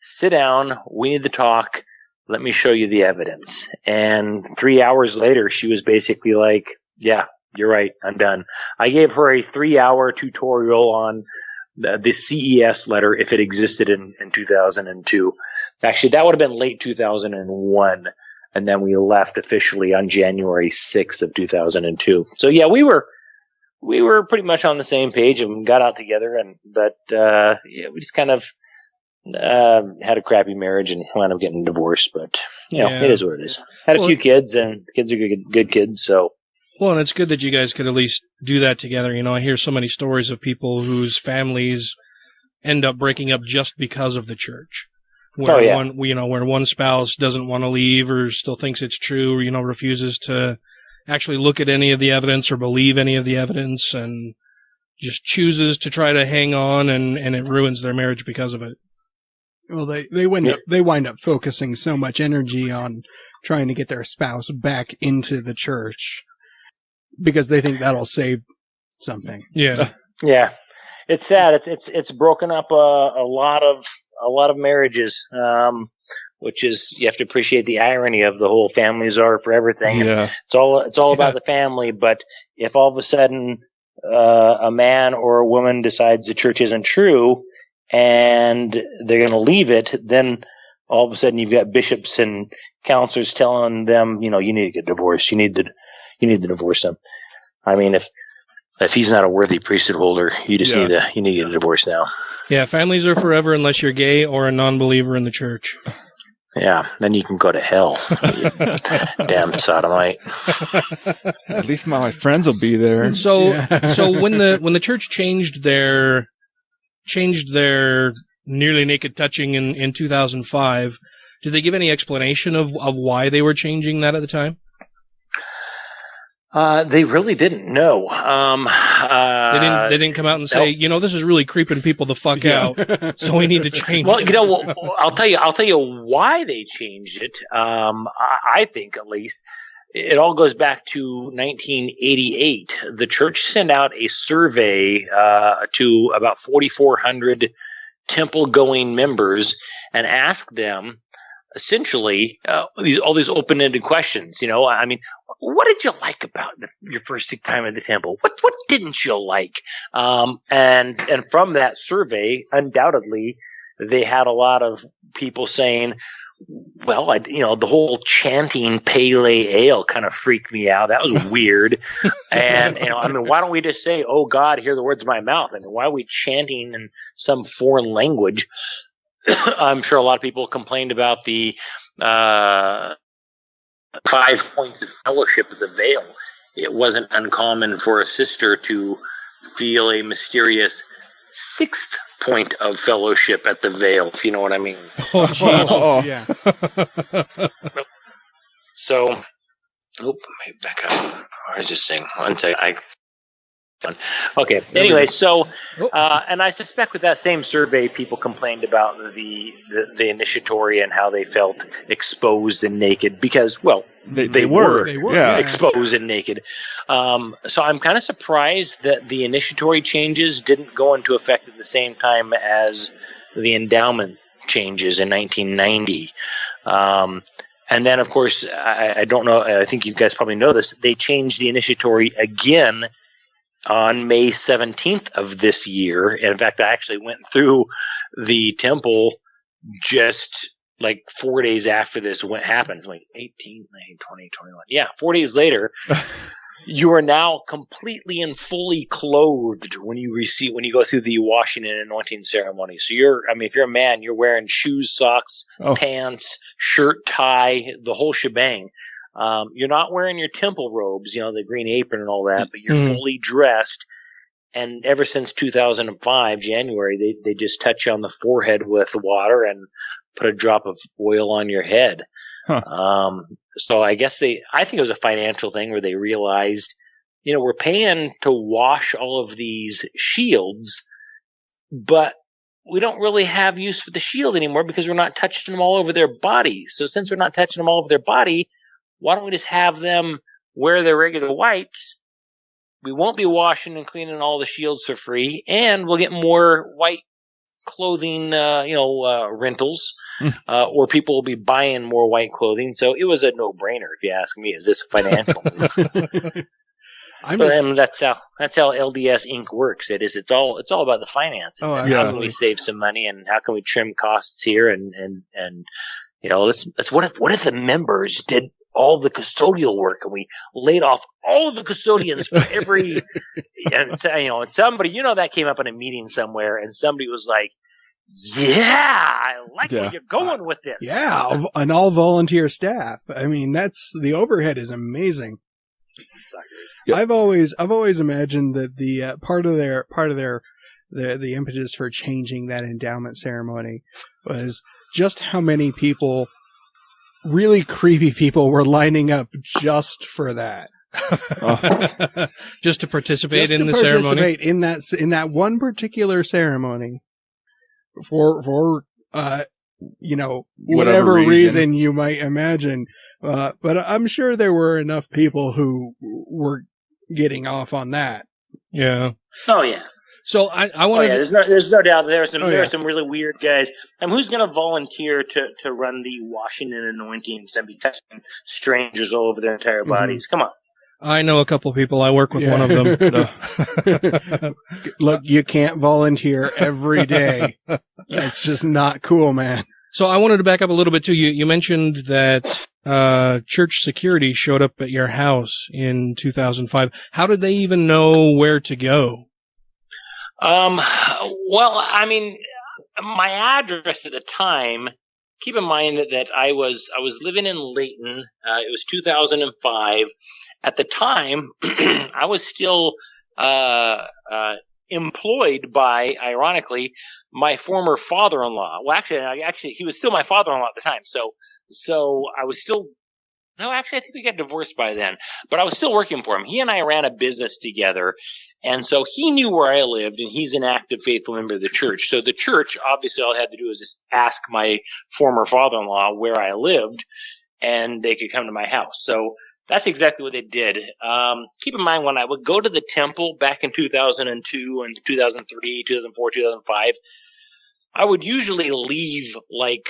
sit down. We need to talk. Let me show you the evidence. And 3 hours later, she was basically like, yeah, you're right. I'm done. I gave her a 3-hour tutorial on the CES letter if it existed in 2002. Actually, that would have been late 2001. And then we left officially on January 6th of 2002. So yeah, we were pretty much on the same page and got out together. But we just kind of had a crappy marriage and wound up getting divorced. But it is what it is. Had a few kids, and the kids are good kids. So. Well, and it's good that you guys could at least do that together. I hear so many stories of people whose families end up breaking up just because of the church. where where one spouse doesn't want to leave or still thinks it's true, or, refuses to actually look at any of the evidence or believe any of the evidence and just chooses to try to hang on, and it ruins their marriage because of it. Well, they wind up focusing so much energy on trying to get their spouse back into the church because they think that'll save something. Yeah. Yeah. It's sad. It's broken up a lot of marriages, which is, you have to appreciate the irony of the whole families are for everything. Yeah. It's all about the family. But if all of a sudden a man or a woman decides the church isn't true and they're going to leave it, then all of a sudden you've got bishops and counselors telling them, you need to get divorced. You need to divorce him. I mean, if he's not a worthy priesthood holder, you just need to get a divorce now. Yeah, families are forever unless you're gay or a non-believer in the church. Yeah, then you can go to hell. Damn sodomite. At least my friends will be there. So when the church changed their nearly naked touching in 2005, did they give any explanation of why they were changing that at the time? They really didn't know. They didn't come out and say, this is really creeping people the fuck out, so we need to change it. Well, I'll tell you why they changed it. I think, at least, it all goes back to 1988. The church sent out a survey to about 4,400 temple-going members and asked them, essentially, all these open-ended questions. I mean, what did you like about your first time at the temple? What didn't you like? And from that survey, undoubtedly, they had a lot of people saying, well, the whole chanting pale ale kind of freaked me out. That was weird. And, why don't we just say, oh God, hear the words of my mouth? I mean, why are we chanting in some foreign language? I'm sure a lot of people complained about the 5 points of fellowship of the veil. It wasn't uncommon for a sister to feel a mysterious 6th point of fellowship at the veil, if you know what I mean. Oh, jeez. Yeah. So, maybe back up. Where is this thing? One second. Okay. Anyway, so, and I suspect with that same survey, people complained about the initiatory and how they felt exposed and naked because, well, they were exposed and naked. So I'm kind of surprised that the initiatory changes didn't go into effect at the same time as the endowment changes in 1990. And then, of course, I don't know. I think you guys probably know this. They changed the initiatory again on May 17th of this year. And in fact, I actually went through the temple just like 4 days after this happened. Like 18, 19, 20, 21. Yeah, 4 days later, you are now completely and fully clothed when you go through the washing and anointing ceremony. So if you're a man, you're wearing shoes, socks, pants, shirt, tie, the whole shebang. You're not wearing your temple robes, the green apron and all that, but you're fully dressed. And ever since 2005, January, they just touch you on the forehead with water and put a drop of oil on your head. Huh. So I guess I think it was a financial thing where they realized, we're paying to wash all of these shields, but we don't really have use for the shield anymore because we're not touching them all over their body. So since we're not touching them all over their body, why don't we just have them wear their regular wipes? We won't be washing and cleaning all the shields for free, and we'll get more white clothing, rentals, or people will be buying more white clothing. So it was a no-brainer, if you ask me. Is this a financial move? That's how LDS Inc. works. It's all about the finances. Oh, and how can we save some money, and how can we trim costs here, and let's what if the members did all the custodial work and we laid off all of the custodians for every and somebody that came up in a meeting somewhere and somebody was like, I like where you're going with this. Yeah, an all volunteer staff. I mean, the overhead is amazing. Suckers. Yep. I've always imagined that the part of the impetus for changing that endowment ceremony was just how many people, really creepy people, were lining up just for that. Just to participate Just in to the participate ceremony? in that one particular ceremony for whatever reason you might imagine. But I'm sure there were enough people who were getting off on that. Yeah. Oh yeah. So I wanted. There's no doubt there are some yeah. some really weird guys. Who's going to volunteer to run the washing and anointings and be touching strangers all over their entire bodies? Come on. I know a couple people. I work with one of them. Look, you can't volunteer every day. It's just not cool, man. So I wanted to back up a little bit too. You mentioned that church security showed up at your house in 2005. How did they even know where to go? Well, I mean, my address at the time. Keep in mind that I was living in Layton. It was 2005. At the time, I was still employed by, ironically, my former father-in-law. Well, actually, he was still my father-in-law at the time. So I was still. No, actually, I think we got divorced by then. But I was still working for him. He and I ran a business together. And so he knew where I lived, and he's an active, faithful member of the church. So the church, obviously, all I had to do was just ask my former father-in-law where I lived, and they could come to my house. So that's exactly what they did. Keep in mind, when I would go to the temple back in 2002 and 2003, 2004, 2005, I would usually leave, like,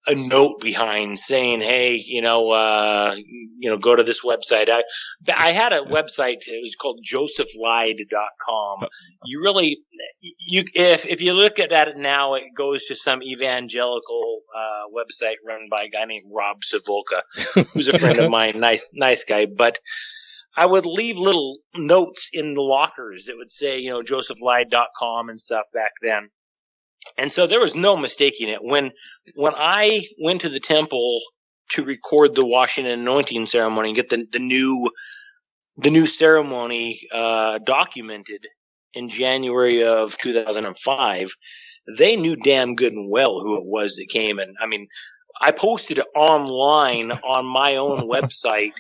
a note behind saying, hey, go to this website. I had a website. It was called josephlied.com. If you look at it now, it goes to some evangelical website run by a guy named Rob Savolka, who's a friend of mine. Nice guy. But I would leave little notes in the lockers that would say, josephlied.com and stuff back then. And so there was no mistaking it. When I went to the temple to record the washing and anointing ceremony and get the new ceremony documented in January of 2005, they knew damn good and well who it was that came. And I mean, I posted it online on my own website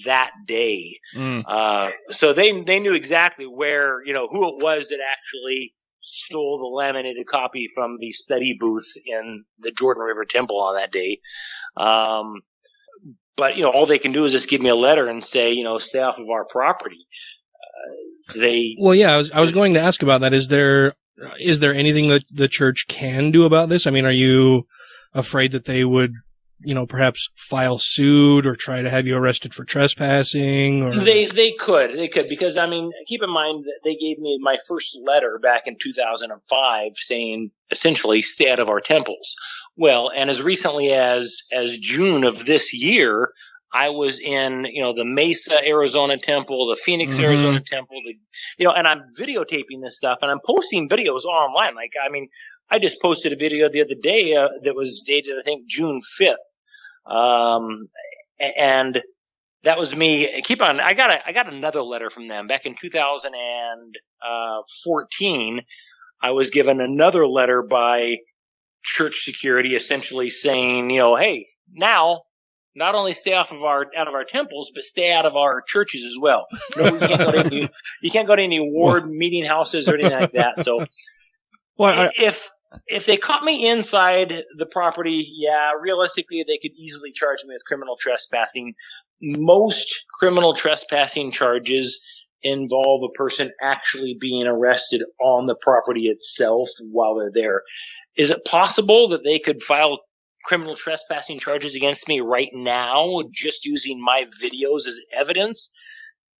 that day. So they knew exactly where, who it was that actually stole the laminated copy from the study booth in the Jordan River Temple on that day. But, all they can do is just give me a letter and say, stay off of our property. Well, yeah, I was going to ask about that. Is there anything that the church can do about this? I mean, are you afraid that they would, perhaps file suit or try to have you arrested for trespassing? Or They could, because, I mean, keep in mind that they gave me my first letter back in 2005 saying, essentially, stay out of our temples. Well, and as recently as June of this year, I was in, the Mesa, Arizona temple, the Phoenix, Arizona temple, and I'm videotaping this stuff, and I'm posting videos online. Like, I mean, I just posted a video the other day that was dated, I think, June 5th. And that was me. I got another letter from them back in 2014. I was given another letter by church security, essentially saying, hey, now not only stay out of our temples, but stay out of our churches as well. You can't go to any ward meeting houses or anything like that. So, if they caught me inside the property, yeah, realistically, they could easily charge me with criminal trespassing. Most criminal trespassing charges involve a person actually being arrested on the property itself while they're there. Is it possible that they could file criminal trespassing charges against me right now just using my videos as evidence?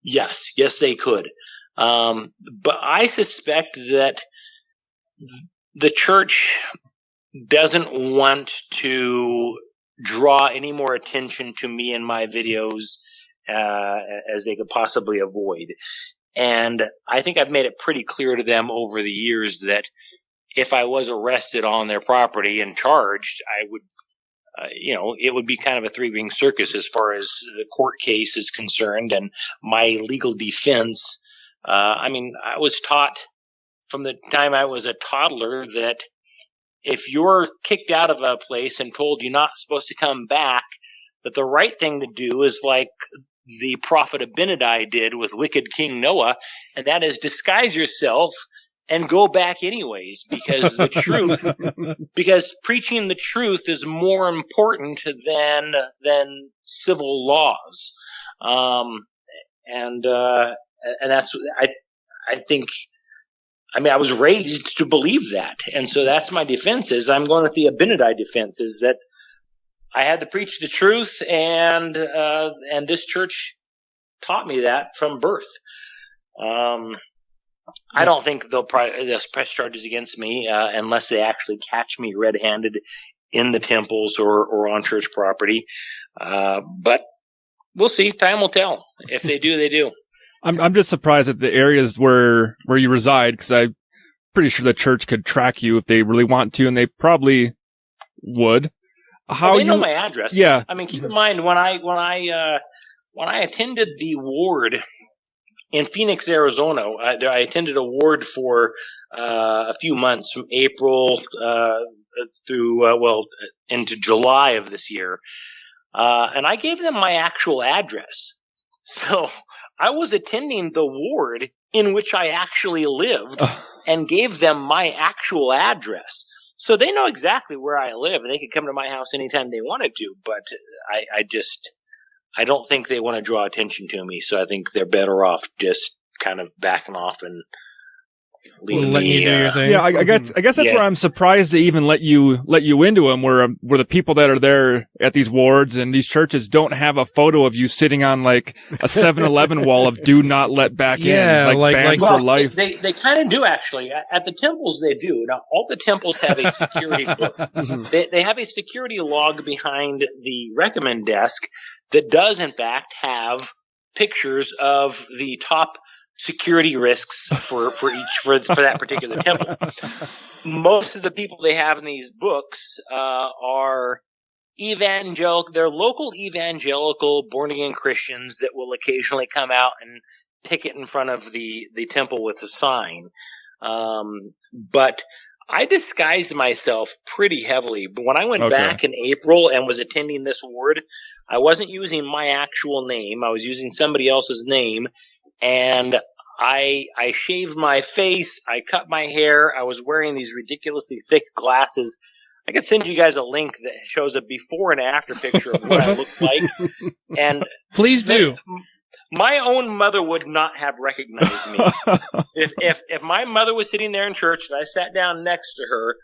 Yes, they could. But I suspect that the church doesn't want to draw any more attention to me and my videos as they could possibly avoid. And I think I've made it pretty clear to them over the years that if I was arrested on their property and charged, I would, it would be kind of a three-ring circus as far as the court case is concerned and my legal defense. I mean, I was taught from the time I was a toddler that if you're kicked out of a place and told you're not supposed to come back, that the right thing to do is like the prophet Abinadi did with wicked King Noah, and that is disguise yourself and go back anyways, because the truth, because preaching the truth is more important than civil laws. And that's, I think, I mean, I was raised to believe that. And so that's my defense is I'm going with the Abinadi defense is that I had to preach the truth, and this church taught me that from birth. I don't think they'll press charges against me unless they actually catch me red-handed in the temples or on church property. But we'll see. Time will tell. If they do, they do. I'm just surprised at the areas where you reside, because I'm pretty sure the church could track you if they really want to, and they probably would. Well, they know my address. Yeah. I mean, keep in mind when I attended the ward in Phoenix, Arizona, I attended a ward for a few months from April through into July of this year, and I gave them my actual address. So I was attending the ward in which I actually lived and gave them my actual address. So they know exactly where I live, and they can come to my house anytime they wanted to. But I don't think they want to draw attention to me. So I think they're better off just kind of backing off and leaving me. You do your thing. Yeah, I guess that's where I'm surprised they even let you into them. Where the people that are there at these wards and these churches don't have a photo of you sitting on like a 7-Eleven wall of "Do not let back in," like banned for life. They kind of do actually. At the temples, they do. Now, all the temples have a security book. They have a security log behind the recommend desk that does, in fact, have pictures of the top security risks for that particular temple. Most of the people they have in these books are they're local evangelical born-again Christians that will occasionally come out and picket in front of the temple with a sign. But I disguised myself pretty heavily. But when I went back in April and was attending this ward, I wasn't using my actual name. I was using somebody else's name. And I shaved my face. I cut my hair. I was wearing these ridiculously thick glasses. I could send you guys a link that shows a before and after picture of what I looked like. And please do. My own mother would not have recognized me. If my mother was sitting there in church and I sat down next to her,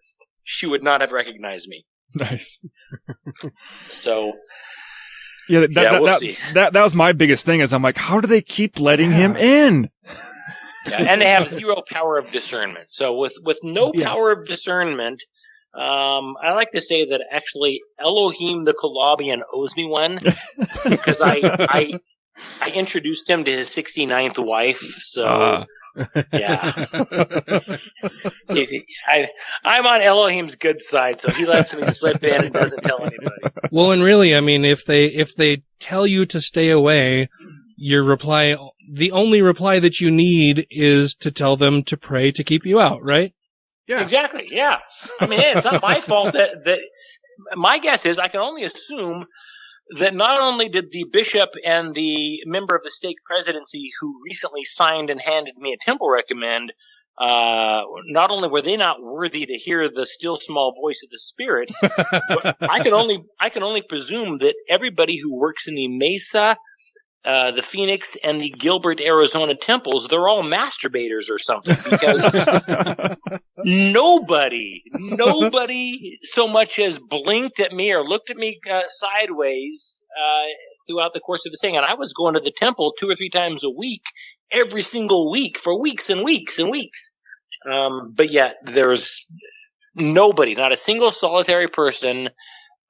she would not have recognized me. Nice. So. Yeah, we'll see. That was my biggest thing is I'm like, how do they keep letting him in? Yeah, and they have zero power of discernment. So with no power of discernment, I like to say that actually Elohim the Calabian owes me one because I introduced him to his 69th wife. So yeah, I'm on Elohim's good side, so he lets me slip in and doesn't tell anybody. Well, and really, I mean, if they tell you to stay away, your reply, the only reply that you need is to tell them to pray to keep you out, right? Yeah, exactly. Yeah, I mean, hey, it's not my fault that my guess is I can only assume that not only did the bishop and the member of the stake presidency who recently signed and handed me a temple recommend, not only were they not worthy to hear the still small voice of the Spirit, but I can only presume that everybody who works in the Mesa, the Phoenix, and the Gilbert, Arizona temples, they're all masturbators or something, because nobody so much as blinked at me or looked at me sideways throughout the course of this thing. And I was going to the temple 2 or 3 times a week, every single week, for weeks and weeks and weeks. But yet there's nobody, not a single solitary person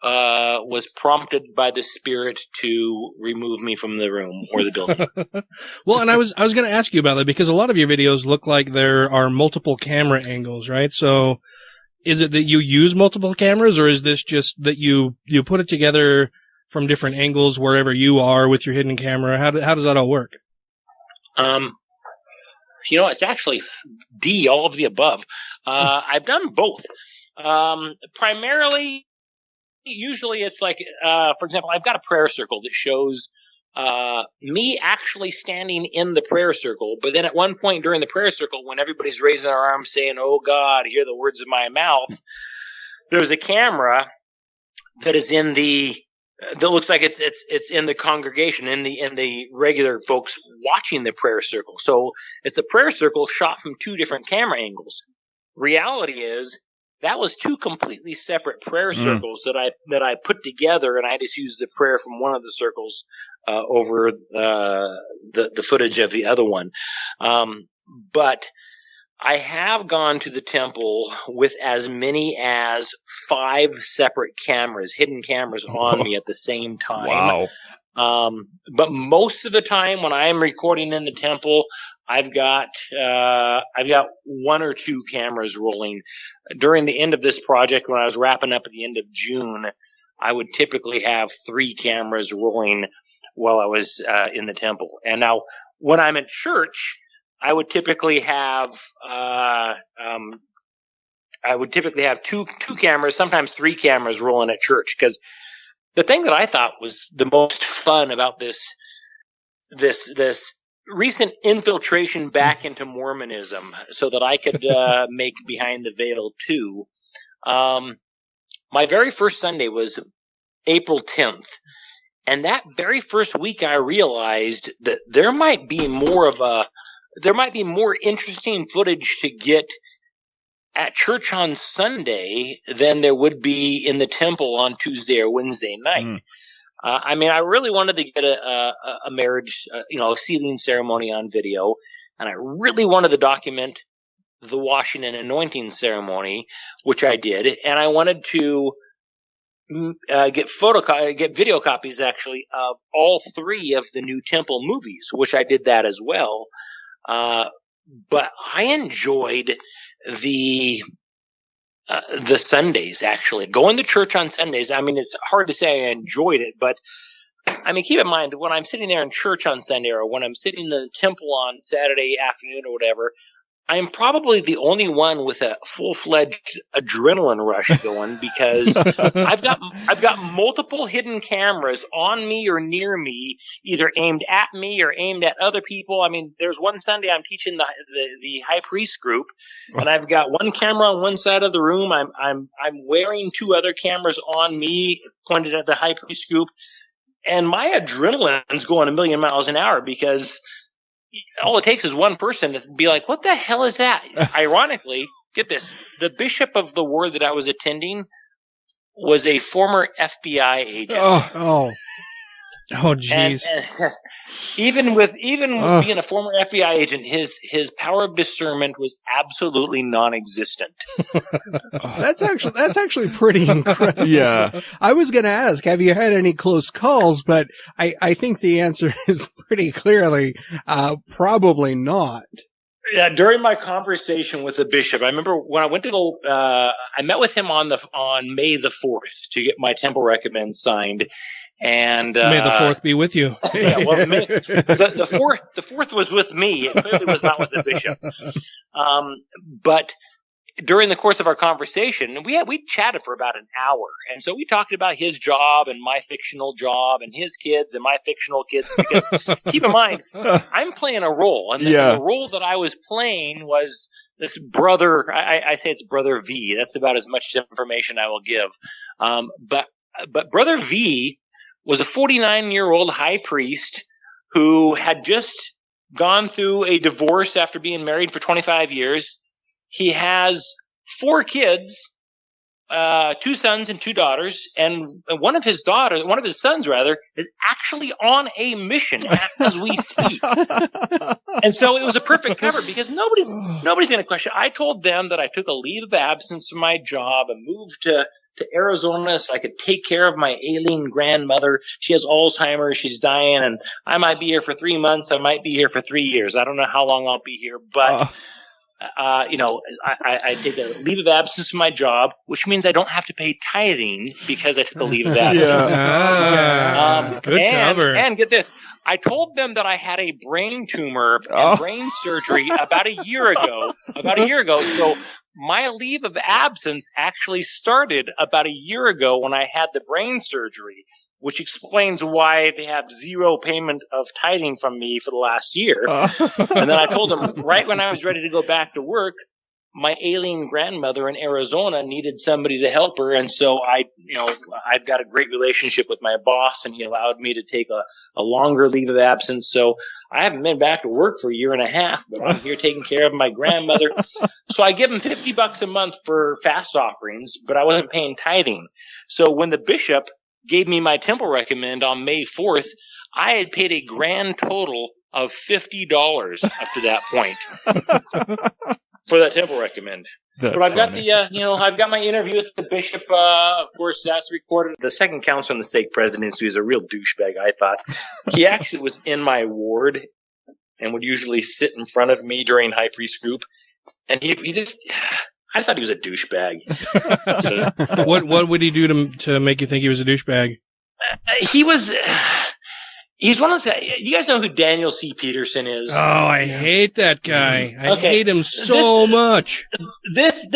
was prompted by the Spirit to remove me from the room or the building. Well, and I was going to ask you about that because a lot of your videos look like there are multiple camera angles, right? So is it that you use multiple cameras, or is this just that you put it together from different angles wherever you are with your hidden camera? How does that all work? It's actually all of the above. I've done both. Primarily, usually it's like, for example, I've got a prayer circle that shows me actually standing in the prayer circle. But then at one point during the prayer circle, when everybody's raising their arms saying, "Oh God, hear the words of my mouth," there's a camera that is in that looks like it's in the congregation, in the regular folks watching the prayer circle. So it's a prayer circle shot from two different camera angles. Reality is, that was two completely separate prayer circles that I put together, and I just used the prayer from one of the circles over the footage of the other one. But I have gone to the temple with as many as 5 separate cameras, hidden cameras on me at the same time. Wow. But most of the time when I'm recording in the temple, I've got 1 or 2 cameras rolling. During the end of this project, when I was wrapping up at the end of June, I would typically have 3 cameras rolling while I was in the temple. And now, when I'm at church, I would typically have two cameras, sometimes 3 cameras rolling at church, because the thing that I thought was the most fun about this recent infiltration back into Mormonism, so that I could make Behind the Veil too. My very first Sunday was April 10th, and that very first week I realized that there might be more interesting footage to get at church on Sunday than there would be in the temple on Tuesday or Wednesday night. I mean, I really wanted to get a marriage, a sealing ceremony on video, and I really wanted to document the washing and anointing ceremony, which I did, and I wanted to get video copies actually of all 3 of the new temple movies, which I did that as well. But I enjoyed the Sundays, actually. Going to church on Sundays, I mean, it's hard to say I enjoyed it, but I mean, keep in mind, when I'm sitting there in church on Sunday, or when I'm sitting in the temple on Saturday afternoon or whatever, I'm probably the only one with a full-fledged adrenaline rush going, because I've got multiple hidden cameras on me or near me, either aimed at me or aimed at other people. I mean, there's one Sunday I'm teaching the high priest group, and I've got one camera on one side of the room. I'm wearing 2 other cameras on me pointed at the high priest group, and my adrenaline's going a million miles an hour, because all it takes is one person to be like, "What the hell is that?" Ironically, get this, the bishop of the ward that I was attending was a former FBI agent. Oh, jeez. And even with being a former FBI agent, his power of discernment was absolutely non-existent. That's actually pretty incredible. Yeah. I was going to ask, have you had any close calls? But I think the answer is pretty clearly, probably not. Yeah, during my conversation with the bishop, I remember when I went to go, I met with him on May the 4th to get my temple recommend signed. And May the 4th be with you. Yeah, well, the 4th was with me. It clearly was not with the bishop. But during the course of our conversation, we chatted for about an hour, and so we talked about his job and my fictional job, and his kids and my fictional kids. Because keep in mind, I'm playing a role, and the role that I was playing was this brother. I say it's Brother V. That's about as much information I will give. But Brother V was a 49-year-old high priest who had just gone through a divorce after being married for 25 years. He has 4 kids, 2 sons and 2 daughters, and one of his sons is actually on a mission as we speak. And so it was a perfect cover, because nobody's going to question. I told them that I took a leave of absence from my job and moved to Arizona so I could take care of my ailing grandmother. She has Alzheimer's. She's dying, and I might be here for 3 months. I might be here for 3 years. I don't know how long I'll be here, but I take a leave of absence from my job, which means I don't have to pay tithing because I took a leave of absence. Good cover. And get this, I told them that I had a brain tumor and brain surgery about a year ago. So my leave of absence actually started about a year ago when I had the brain surgery, which explains why they have zero payment of tithing from me for the last year. And then I told them right when I was ready to go back to work, my ailing grandmother in Arizona needed somebody to help her. And so I've got a great relationship with my boss, and he allowed me to take a longer leave of absence. So I haven't been back to work for a year and a half, but I'm here taking care of my grandmother. So I give him $50 a month for fast offerings, but I wasn't paying tithing. So when the bishop gave me my temple recommend on May 4th, I had paid a grand total of $50 up to that point for that temple recommend. But I've got I've got my interview with the bishop. Of course, that's recorded. The second counselor in the stake presidency was a real douchebag, I thought. He actually was in my ward and would usually sit in front of me during high priest group. And he just... I thought he was a douchebag. What would he do to make you think he was a douchebag? He's one of those. You guys know who Daniel C. Peterson is? Oh, I hate that guy. I hate him so much. This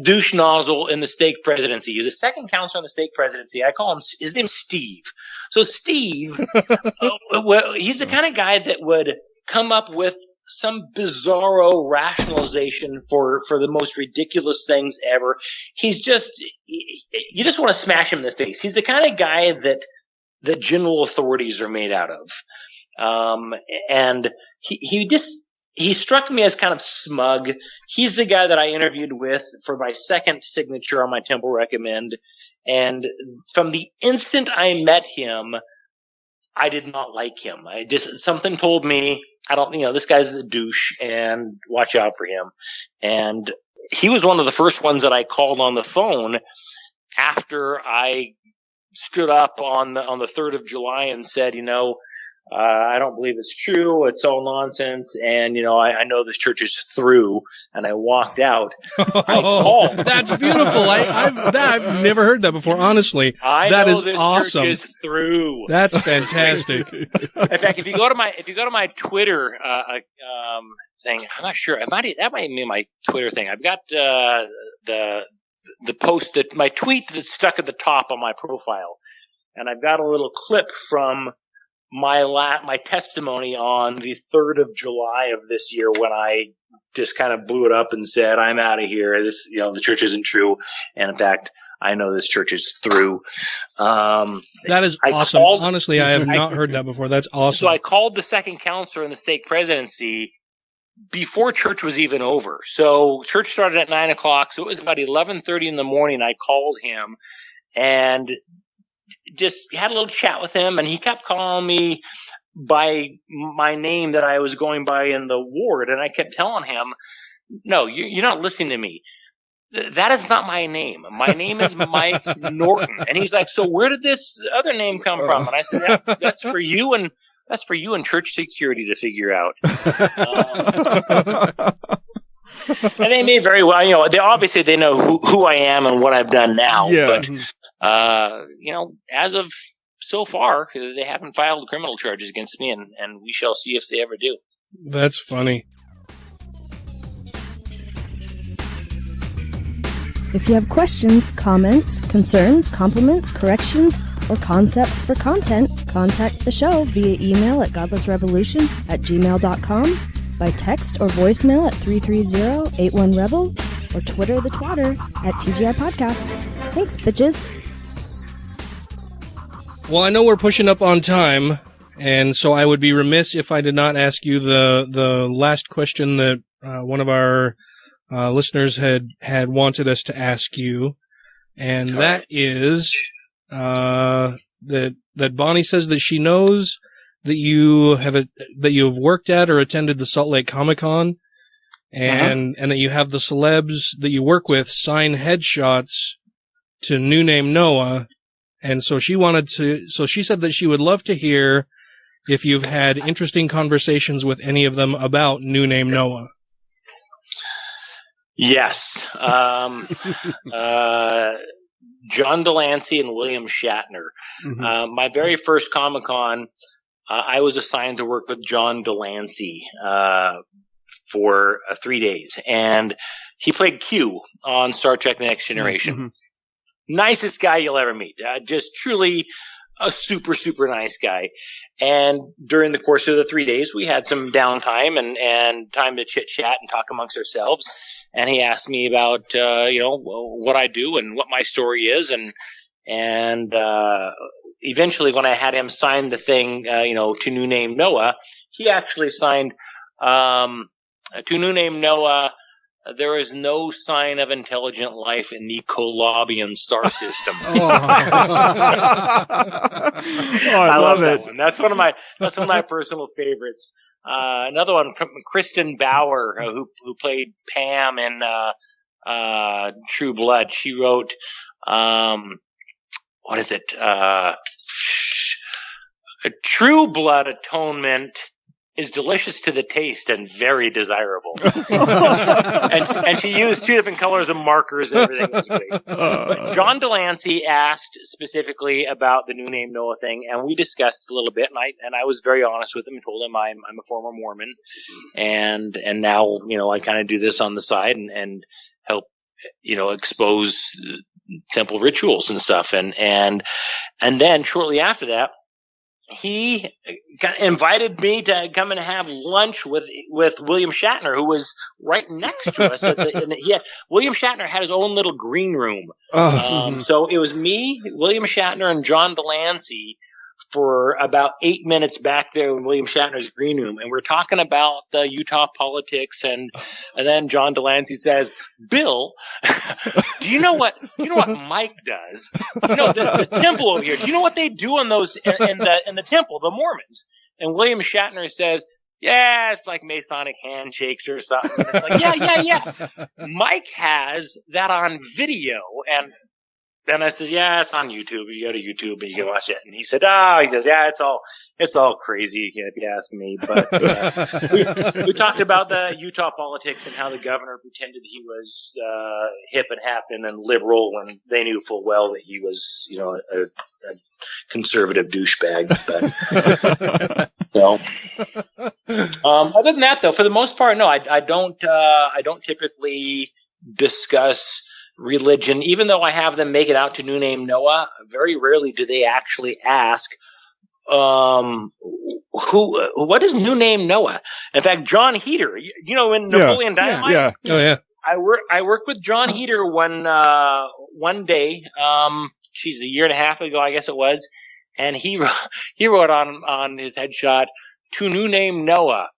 douche nozzle in the stake presidency. He's a second counselor in the stake presidency. I call him. His name's Steve. So Steve, he's the kind of guy that would come up with some bizarro rationalization for the most ridiculous things ever. He's just, you just want to smash him in the face. He's the kind of guy that the general authorities are made out of. And he struck me as kind of smug. He's the guy that I interviewed with for my second signature on my temple recommend. And from the instant I met him, I did not like him. Something told me, this guy's a douche and watch out for him. And he was one of the first ones that I called on the phone after I stood up on the 3rd of July and said, I don't believe it's true. It's all nonsense. And, I know this church is through. And I walked out. I called. That's beautiful. I've never heard that before, honestly. That is awesome. Church is through. That's fantastic. In fact, if you go to my Twitter thing, I'm not sure. That might be my Twitter thing. I've got the post my tweet that's stuck at the top on my profile. And I've got a little clip from my testimony on the 3rd of July of this year when I just kind of blew it up and said, I'm out of here. The church isn't true. And in fact, I know this church is through. That is awesome. Honestly, I have not heard that before. That's awesome. So I called the second counselor in the stake presidency before church was even over. So church started at 9:00. So it was about 11:30 in the morning. I called him and just had a little chat with him, and he kept calling me by my name that I was going by in the ward. And I kept telling him, no, you're not listening to me. That is not my name. My name is Mike Norton. And he's like, so where did this other name come from? And I said, that's for you and church security to figure out. And they may very well, they know who I am and what I've done now. Yeah. But, as of so far, they haven't filed criminal charges against me, and we shall see if they ever do. That's funny. If you have questions, comments, concerns, compliments, corrections, or concepts for content, contact the show via email at godlessrebelution@gmail.com, by text or voicemail at 330-81-REBEL, or Twitter the twatter at TGR Podcast. Thanks, bitches. Well, I know we're pushing up on time, and so I would be remiss if I did not ask you the last question that one of our listeners had wanted us to ask you, and that is that Bonnie says that she knows that you have worked at or attended the Salt Lake Comic-Con, and that you have the celebs that you work with sign headshots to NewNameNoah. And so she said that she would love to hear if you've had interesting conversations with any of them about NewNameNoah. Yes. John Delancey and William Shatner. My very first Comic-Con, I was assigned to work with John Delancey for 3 days. And he played Q on Star Trek The Next Generation. Nicest guy you'll ever meet. Just truly a super, super nice guy. And during the course of the 3 days, we had some downtime and time to chit-chat and talk amongst ourselves. And he asked me about, what I do and what my story is. And eventually when I had him sign the thing, to New Name Noah, he actually signed, to New Name Noah, there is no sign of intelligent life in the Colobian star system. I love that one. That's one of my personal favorites. Another one from Kristen Bauer, who played Pam in True Blood. She wrote, what is it? A True Blood Atonement is delicious to the taste and very desirable. and she used 2 different colors of markers and everything. Was great. But John Delancey asked specifically about the New Name Noah thing, and we discussed a little bit, and I was very honest with him and told him I'm a former Mormon, and now, I kind of do this on the side and help, expose temple rituals and stuff. And then shortly after that, he invited me to come and have lunch with William Shatner, who was right next to us. William Shatner had his own little green room. So it was me, William Shatner, and John Delancey for about 8 minutes back there in William Shatner's green room. And we're talking about Utah politics. And then John Delancey says, Bill, do you know what Mike does? The temple over here. Do you know what they do in those, in the temple, the Mormons? And William Shatner says, yeah, it's like Masonic handshakes or something. And it's like, yeah. Mike has that on video. And then I said, yeah, it's on YouTube. You go to YouTube and you can watch it. And he said, yeah, it's all crazy, if you ask me. But we talked about the Utah politics and how the governor pretended he was hip and happening and liberal when they knew full well that he was, a conservative douchebag. But, other than that, though, for the most part, no, I don't typically discuss religion, even though I have them make it out to New Name Noah. Very rarely do they actually ask, what is New Name Noah? In fact, John Heater, in Napoleon Dynamite. Yeah. Oh yeah. I worked with John Heater one day, a year and a half ago, I guess it was, and he wrote on his headshot, to New Name Noah,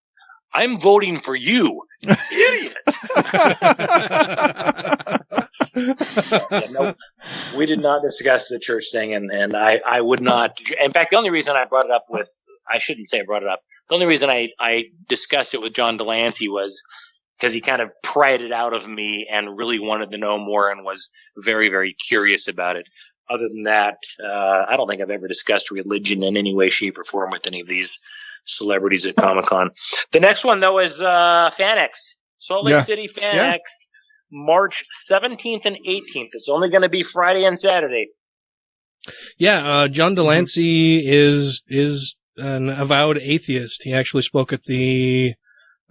I'm voting for you, idiot. No, we did not discuss the church thing, and I would not. In fact, the only reason I brought it up I shouldn't say I brought it up. The only reason I discussed it with John Delancey was because he kind of pried it out of me and really wanted to know more and was very, very curious about it. Other than that, I don't think I've ever discussed religion in any way, shape, or form with any of these celebrities at Comic-Con. The next one, though, is FanX. Salt Lake City FanX, March 17th and 18th. It's only going to be Friday and Saturday. Yeah, John Delancey is an avowed atheist. He actually spoke at the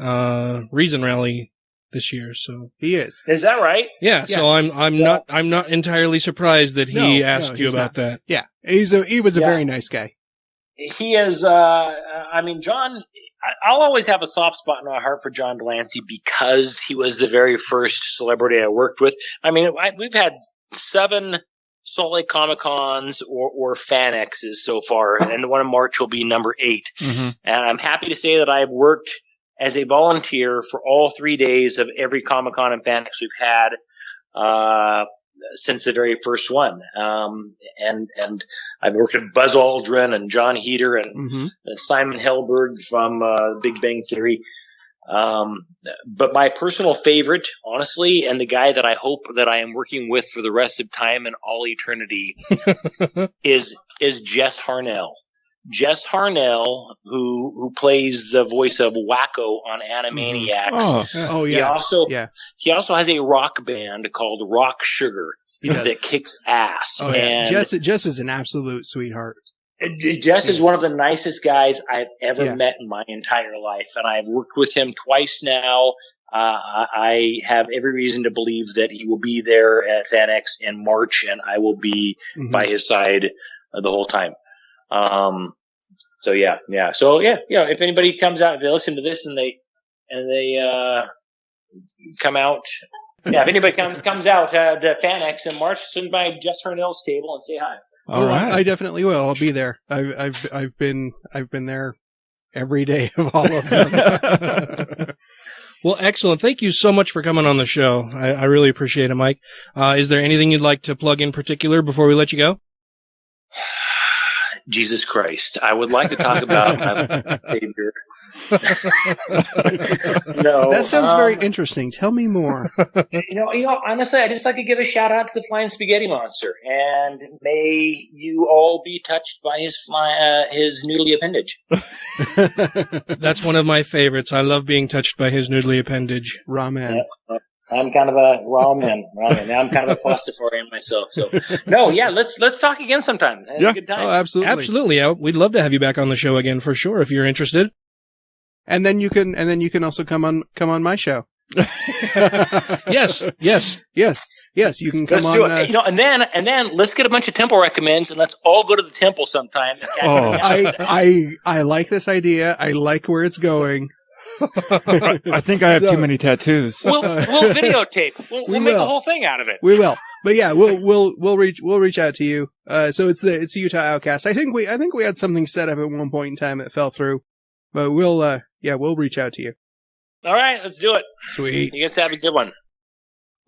Reason Rally this year, so he is. Is that right? Yeah. So I'm not entirely surprised that he asked you about that. Yeah, he was a very nice guy. He is. John. I'll always have a soft spot in my heart for John Delancey because he was the very first celebrity I worked with. I mean, we've had 7 Salt Lake Comic-Cons or FanXs so far, and the one in March will be number 8. Mm-hmm. And I'm happy to say that I've worked as a volunteer for all 3 days of every Comic-Con and FanX we've had since the very first one. And I've worked with Buzz Aldrin and John Heater and Simon Helberg from Big Bang Theory. But my personal favorite, honestly, and the guy that I hope that I am working with for the rest of time and all eternity is Jess Harnell. Jess Harnell, who plays the voice of Wacko on Animaniacs. Oh yeah. He also has a rock band called Rock Sugar that kicks ass. Oh, yeah. And Jess is an absolute sweetheart. Jess is one of the nicest guys I've ever met in my entire life, and I've worked with him twice now. I have every reason to believe that he will be there at FanX in March, and I will be by his side the whole time. So if anybody comes out, if they listen to this and they come out, if anybody comes out to FanX in March, swing by Jess Harnell's table and say hi. All right. I definitely will. I'll be there. I've been there every day of all of them. Well, excellent. Thank you so much for coming on the show. I really appreciate it, Mike. Is there anything you'd like to plug in particular before we let you go? Jesus Christ. I would like to talk about my Savior. No. That sounds very interesting. Tell me more. Honestly, I just like to give a shout out to the Flying Spaghetti Monster, and may you all be touched by his noodly appendage. That's one of my favorites. I love being touched by his noodly appendage. Ramen. Yeah. I'm kind of a ramen. Now I'm kind of a claustrophobian myself. So let's talk again sometime. Have a good time. Oh, absolutely. Absolutely. We'd love to have you back on the show again for sure if you're interested. And then you can also come on my show. Yes. You can come let's on. Do it. And then let's get a bunch of temple recommends and let's all go to the temple sometime. I like this idea. I like where it's going. I think I have too many tattoos. We'll videotape. We'll make a whole thing out of it. We will. But yeah, we'll reach out to you. So it's the Utah Outcasts. I think we had something set up at one point in time that fell through, but we'll reach out to you. All right, let's do it. Sweet. You guys have a good one.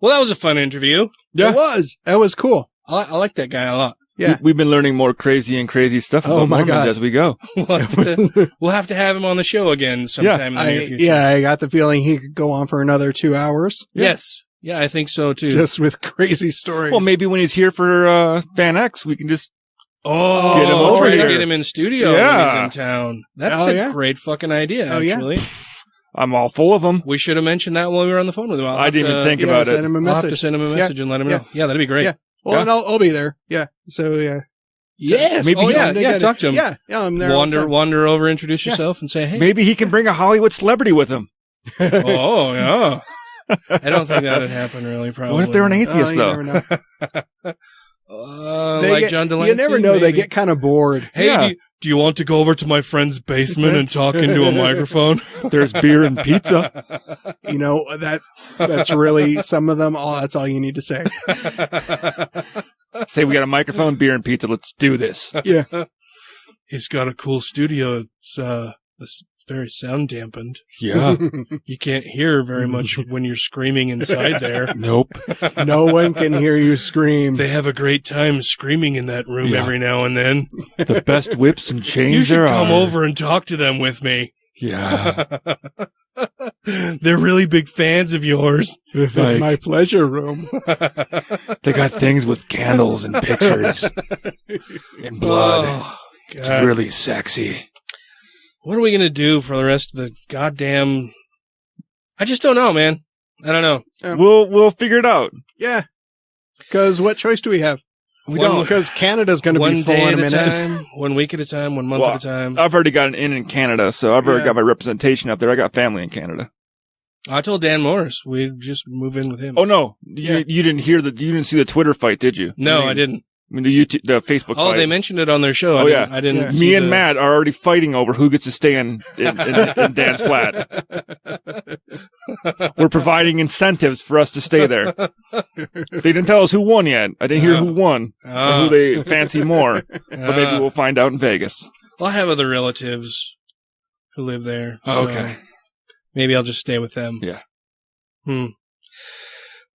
Well, that was a fun interview. Yeah. It was. That was cool. I like that guy a lot. Yeah. We've been learning more crazy stuff about Mormons as we go. We'll have to have him on the show again sometime in the near future. Yeah, I got the feeling he could go on for another 2 hours. Yes. Yeah, I think so too. Just with crazy stories. Well, maybe when he's here for FanX, we can just try to get him in studio when he's in town. That's a great fucking idea, actually. Yeah. I'm all full of them. We should have mentioned that while we were on the phone with him. I didn't even think about it. Send him a message. I'll have to send him a message and let him know. Yeah, that'd be great. Yeah. Well, and I'll be there. Yeah. So, yeah. Yes. Maybe talk to him. Yeah, I'm there. Wander over, introduce yourself, and say, hey. Maybe he can bring a Hollywood celebrity with him. Oh, yeah. I don't think that would happen, really, probably. What if they're an atheist, though? You never know. Like John Delancey? You never know. Maybe. They get kind of bored. Hey, do you want to go over to my friend's basement and talk into a microphone? There's beer and pizza. That's really some of them. That's all you need to say. Say we got a microphone, beer, and pizza. Let's do this. Yeah. He's got a cool studio. It's very sound dampened. Yeah. You can't hear very much when you're screaming inside there. Nope. No one can hear you scream. They have a great time screaming in that room every now and then. The best whips and chains You should there come are. over and talk to them with me. Yeah. They're really big fans of yours. My pleasure room. They got things with candles and pictures and blood. Oh, it's really sexy. What are we going to do for the rest of the goddamn... I just don't know, man. I don't know. Yeah. We'll figure it out. Yeah. Because what choice do we have? We don't. Because Canada's going to be full in a minute. Time, 1 week at a time, 1 month at a time. I've already got an in Canada, so I've already got my representation up there. I got family in Canada. I told Dan Morris we'd just move in with him. Oh, no. You didn't hear you didn't see the Twitter fight, did you? No, I didn't. I mean, the Facebook fight. Oh, they mentioned it on their show. I didn't. Me and Matt are already fighting over who gets to stay in Dan's flat. We're providing incentives for us to stay there. They didn't tell us who won yet. I didn't hear who won or who they fancy more. But maybe we'll find out in Vegas. Well, I have other relatives who live there. Oh, okay. Maybe I'll just stay with them. Yeah.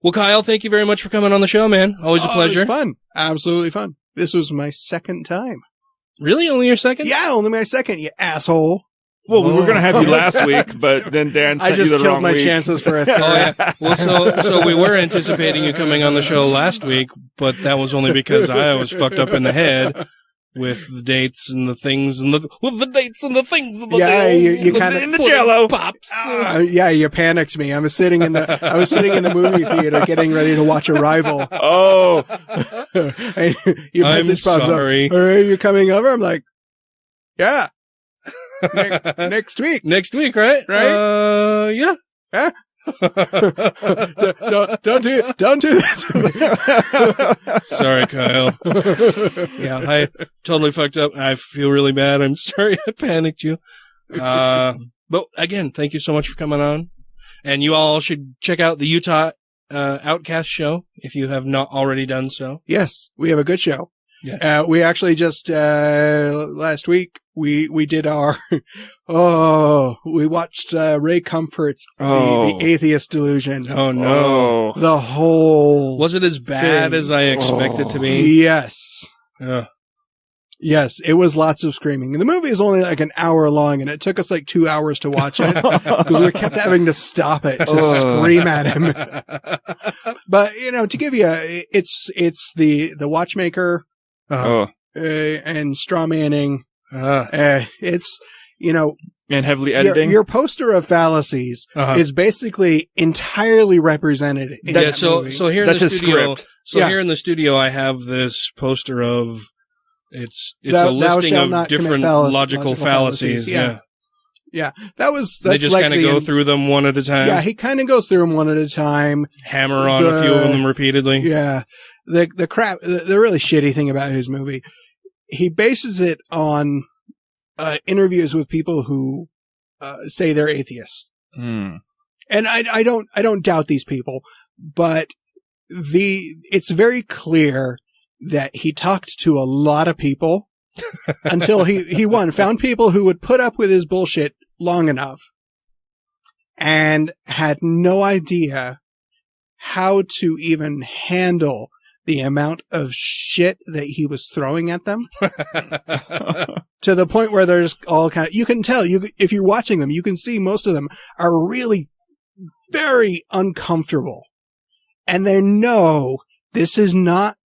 Well, Kyle, thank you very much for coming on the show, man. Always a pleasure. It was fun. Absolutely fun. This was my second time. Really? Only your second? Yeah, only my second, you asshole. Well, we were going to have you last week, but then Dan sent you the wrong week. I just killed my chances for a third. Oh, yeah. Well, so we were anticipating you coming on the show last week, but that was only because I was fucked up in the head. with the dates and the things and the dates and the things and the you kind of in the Jello pops. Yeah, you panicked me. I was sitting in the movie theater getting ready to watch Arrival. Oh, and your message pops sorry. up. Are you coming over? I'm like, yeah. Next week. Next week, right? Right? Yeah. Yeah. don't do that to me. Sorry, Kyle. Yeah, I totally fucked up. I feel really bad. I'm sorry I panicked you. But again, thank you so much for coming on. And you all should check out the Utah Outcast show if you have not already done so. Yes, we have a good show. Yes. We actually just last week we did our we watched Ray Comfort's the Atheist Delusion. Oh no. The whole Was it as bad thing. as I expected to be? Yes. Yes, it was lots of screaming. And the movie is only like an hour long, and it took us like 2 hours to watch it because we kept having to stop it to scream at him. But to give you it's the Watchmaker and straw manning. It's and heavily editing. Your poster of fallacies is basically entirely represented in that movie. So here in That's the his studio, script. Here in the studio, I have this poster of it's a listing of different logical fallacies. Yeah. That's they just like kind of go through them one at a time. Yeah, he kind of goes through them one at a time. Hammer on a few of them repeatedly. Yeah. The really shitty thing about his movie, he bases it on interviews with people who say they're atheists. And I don't doubt these people, but it's very clear that he talked to a lot of people until he found people who would put up with his bullshit long enough and had no idea how to even handle the amount of shit that he was throwing at them to the point where there's all kind of, you can tell if you're watching them, you can see most of them are really very uncomfortable and they know this is not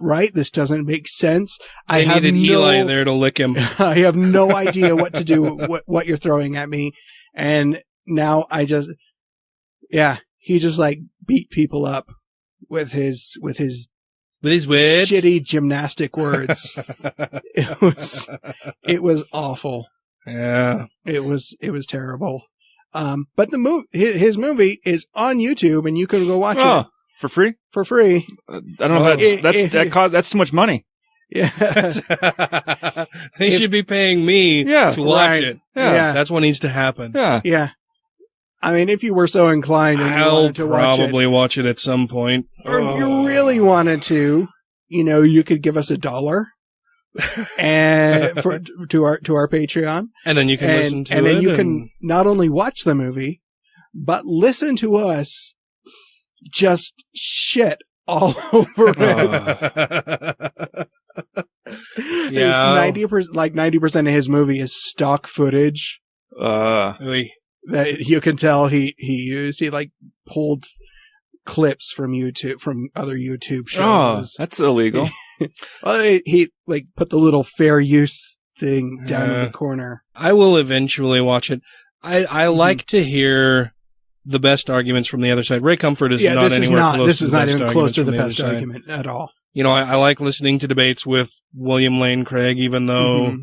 right. This doesn't make sense. I needed Eli there to lick him. I have no idea what to do, what you're throwing at me. And now he just like beat people up with his words. Shitty gymnastic words. It was awful. Yeah. It was terrible. But his movie is on YouTube and you can go watch it. For free? For free. I don't know. That's too much money. Yeah. They should be paying me to watch it. Yeah. That's what needs to happen. Yeah. Yeah. I mean, if you were so inclined and you wanted to probably watch it at some point. Or if you really wanted to, you could give us $1 and to our Patreon. And then you can listen to it. And then you can not only watch the movie, but listen to us just shit all over it. Yeah. 90% of his movie is stock footage. That you can tell he pulled clips from other YouTube shows. Oh, that's illegal. He put the little fair use thing down in the corner. I will eventually watch it. I like to hear the best arguments from the other side. Ray Comfort is not anywhere close. This is to not even close to the the best other side. argument at all. I like listening to debates with William Lane Craig, even though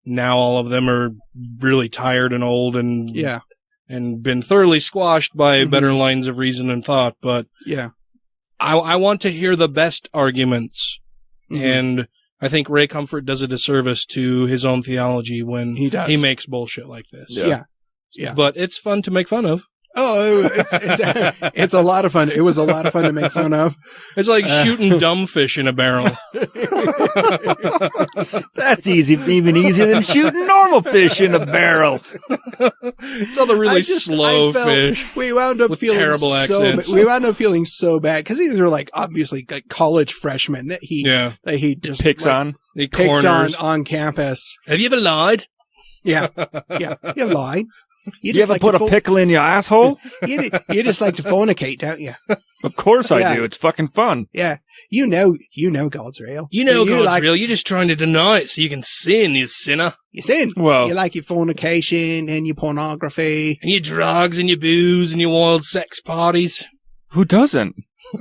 now all of them are really tired and old and been thoroughly squashed by better lines of reason and thought. But I want to hear the best arguments, and I think Ray Comfort does a disservice to his own theology when he makes bullshit like this. Yeah. But it's fun to make fun of. Oh, it's a lot of fun. It was a lot of fun to make fun of. It's like shooting dumb fish in a barrel. That's even easier than shooting normal fish in a barrel. It's all the really slow fish. We wound up with feeling terrible accents. We wound up feeling so bad because these are obviously college freshmen that he just picks on. He picked on campus. Have you ever lied? Yeah. You lied. You ever put a pickle in your asshole? You just like to fornicate, don't you? Of course I Yeah. do. It's fucking fun. Yeah. You know God's real. You know God's like, real. You're just trying to deny it so you can sin, you sinner. You sin. Well, you like your fornication and your pornography. And your drugs and your booze and your wild sex parties. Who doesn't?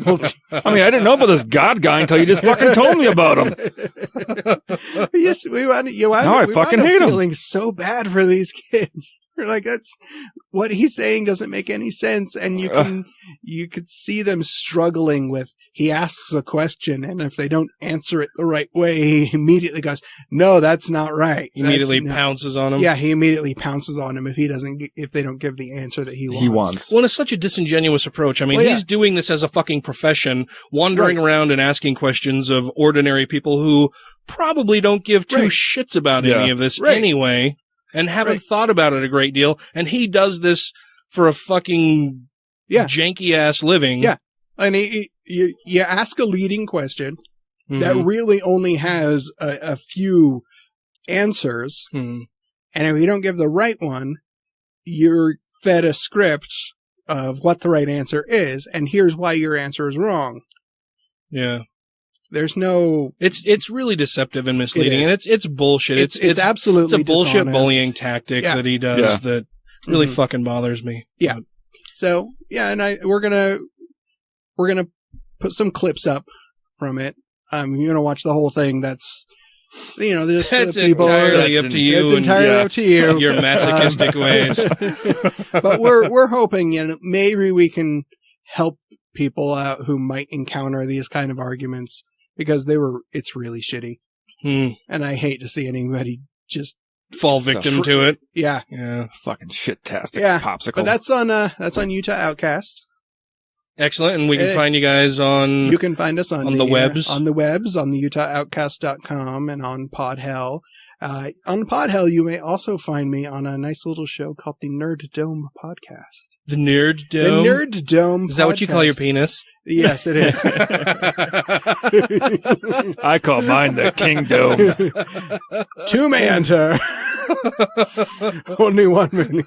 I mean, I didn't know about this God guy until you just fucking told me about him. Yes, we wound I fucking hate him. Feeling so bad for these kids. We're like, that's what he's saying doesn't make any sense, and you could see them struggling with. He asks a question, and if they don't answer it the right way, he immediately goes, "No, that's not right." Immediately pounces on him. Yeah, he immediately pounces on him if they don't give the answer that he wants. Well, it's such a disingenuous approach. I mean, he's doing this as a fucking profession, wandering around and asking questions of ordinary people who probably don't give two shits about any of this anyway, and haven't thought about it a great deal. And he does this for a fucking janky ass living. Yeah. And you ask a leading question that really only has a few answers. And if you don't give the right one, you're fed a script of what the right answer is. And here's why your answer is wrong. Yeah. There's no. It's really deceptive and misleading, and it's bullshit. It's absolutely it's a bullshit dishonest. bullying tactic that he does that really fucking bothers me. Yeah. So and we're gonna put some clips up from it. You're gonna watch the whole thing. That's just that's people. entirely up to you. It's entirely up to you. Your masochistic ways. But we're hoping maybe we can help people out who might encounter these kind of arguments. Because it's really shitty. And I hate to see anybody just fall victim to it. Yeah. Yeah. Fucking shit-tastic popsicle. But that's on Utah Outcasts. Excellent. And we can find you guys on... You can find us on the webs. On the webs, on the UtahOutcast.com and on PodHell. On PodHell, you may also find me on a nice little show called the Nerd Dome Podcast. The Nerd Dome? The Nerd Dome Is that what you call your penis? Yes, it is. I call mine the King Dome. Two-man-ter. Only 1 minute.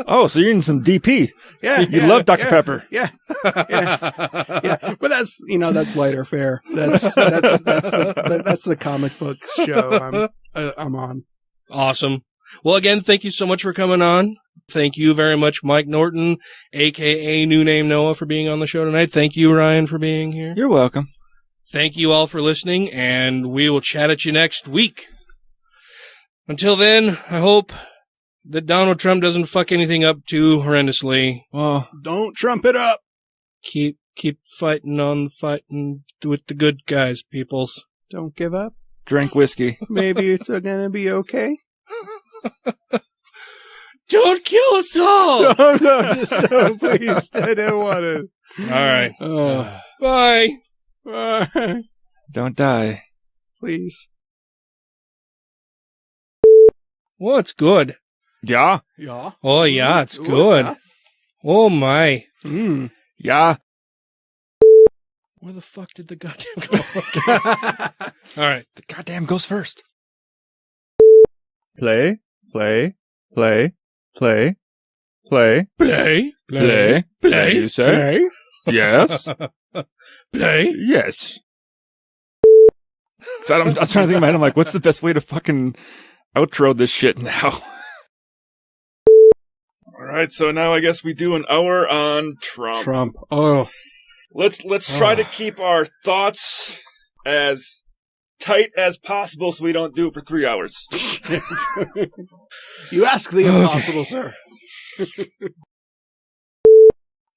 Oh, so you're in some DP. Yeah. You love Dr. Pepper. Yeah. But that's lighter fare. That's the comic book show I'm on. Awesome. Well, again, thank you so much for coming on. Thank you very much, Mike Norton, A.K.A. NewNameNoah, for being on the show tonight. Thank you, Ryan, for being here. You're welcome. Thank you all for listening, and we will chat at you next week. Until then, I hope that Donald Trump doesn't fuck anything up too horrendously. Well, don't Trump it up. Keep fighting with the good guys, peoples. Don't give up. Drink whiskey. Maybe it's gonna be okay. Don't kill us all! No, just don't, please. I don't want it. All right. Bye. Bye. Don't die. Please. Well, it's good. Yeah. Yeah. Oh, yeah, it's good. Yeah. Oh, my. Yeah. Where the fuck did the goddamn go? All right. The goddamn goes first. Play. Play. Play. Play. Play. Play. Play. Play. You say? Yes. Play. Yes. So I was trying to think in my head, I'm like, what's the best way to fucking outro this shit now? Alright, so now I guess we do an hour on Trump. Oh. Let's try to keep our thoughts as tight as possible so we don't do it for 3 hours. You ask the impossible, sir.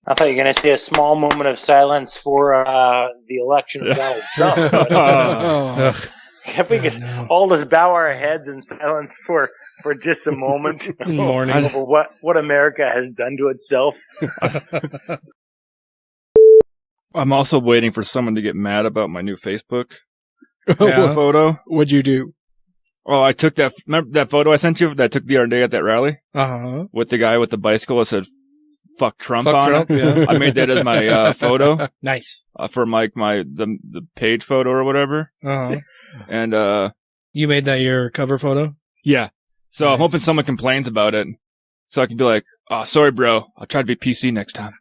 I thought you were going to say a small moment of silence for the election of Donald Trump. If we could all just bow our heads in silence for just a moment over what America has done to itself. I'm also waiting for someone to get mad about my new Facebook photo. What'd you do? Oh, I took remember that photo I sent you that I took the other day at that rally? Uh-huh. With the guy with the bicycle that said, fuck Trump Fuck on Trump, it. yeah. I made that as my photo. Nice. For the page photo or whatever. Uh-huh. And, you made that your cover photo? Yeah. So I'm hoping someone complains about it. So I can be like, oh, sorry, bro. I'll try to be PC next time.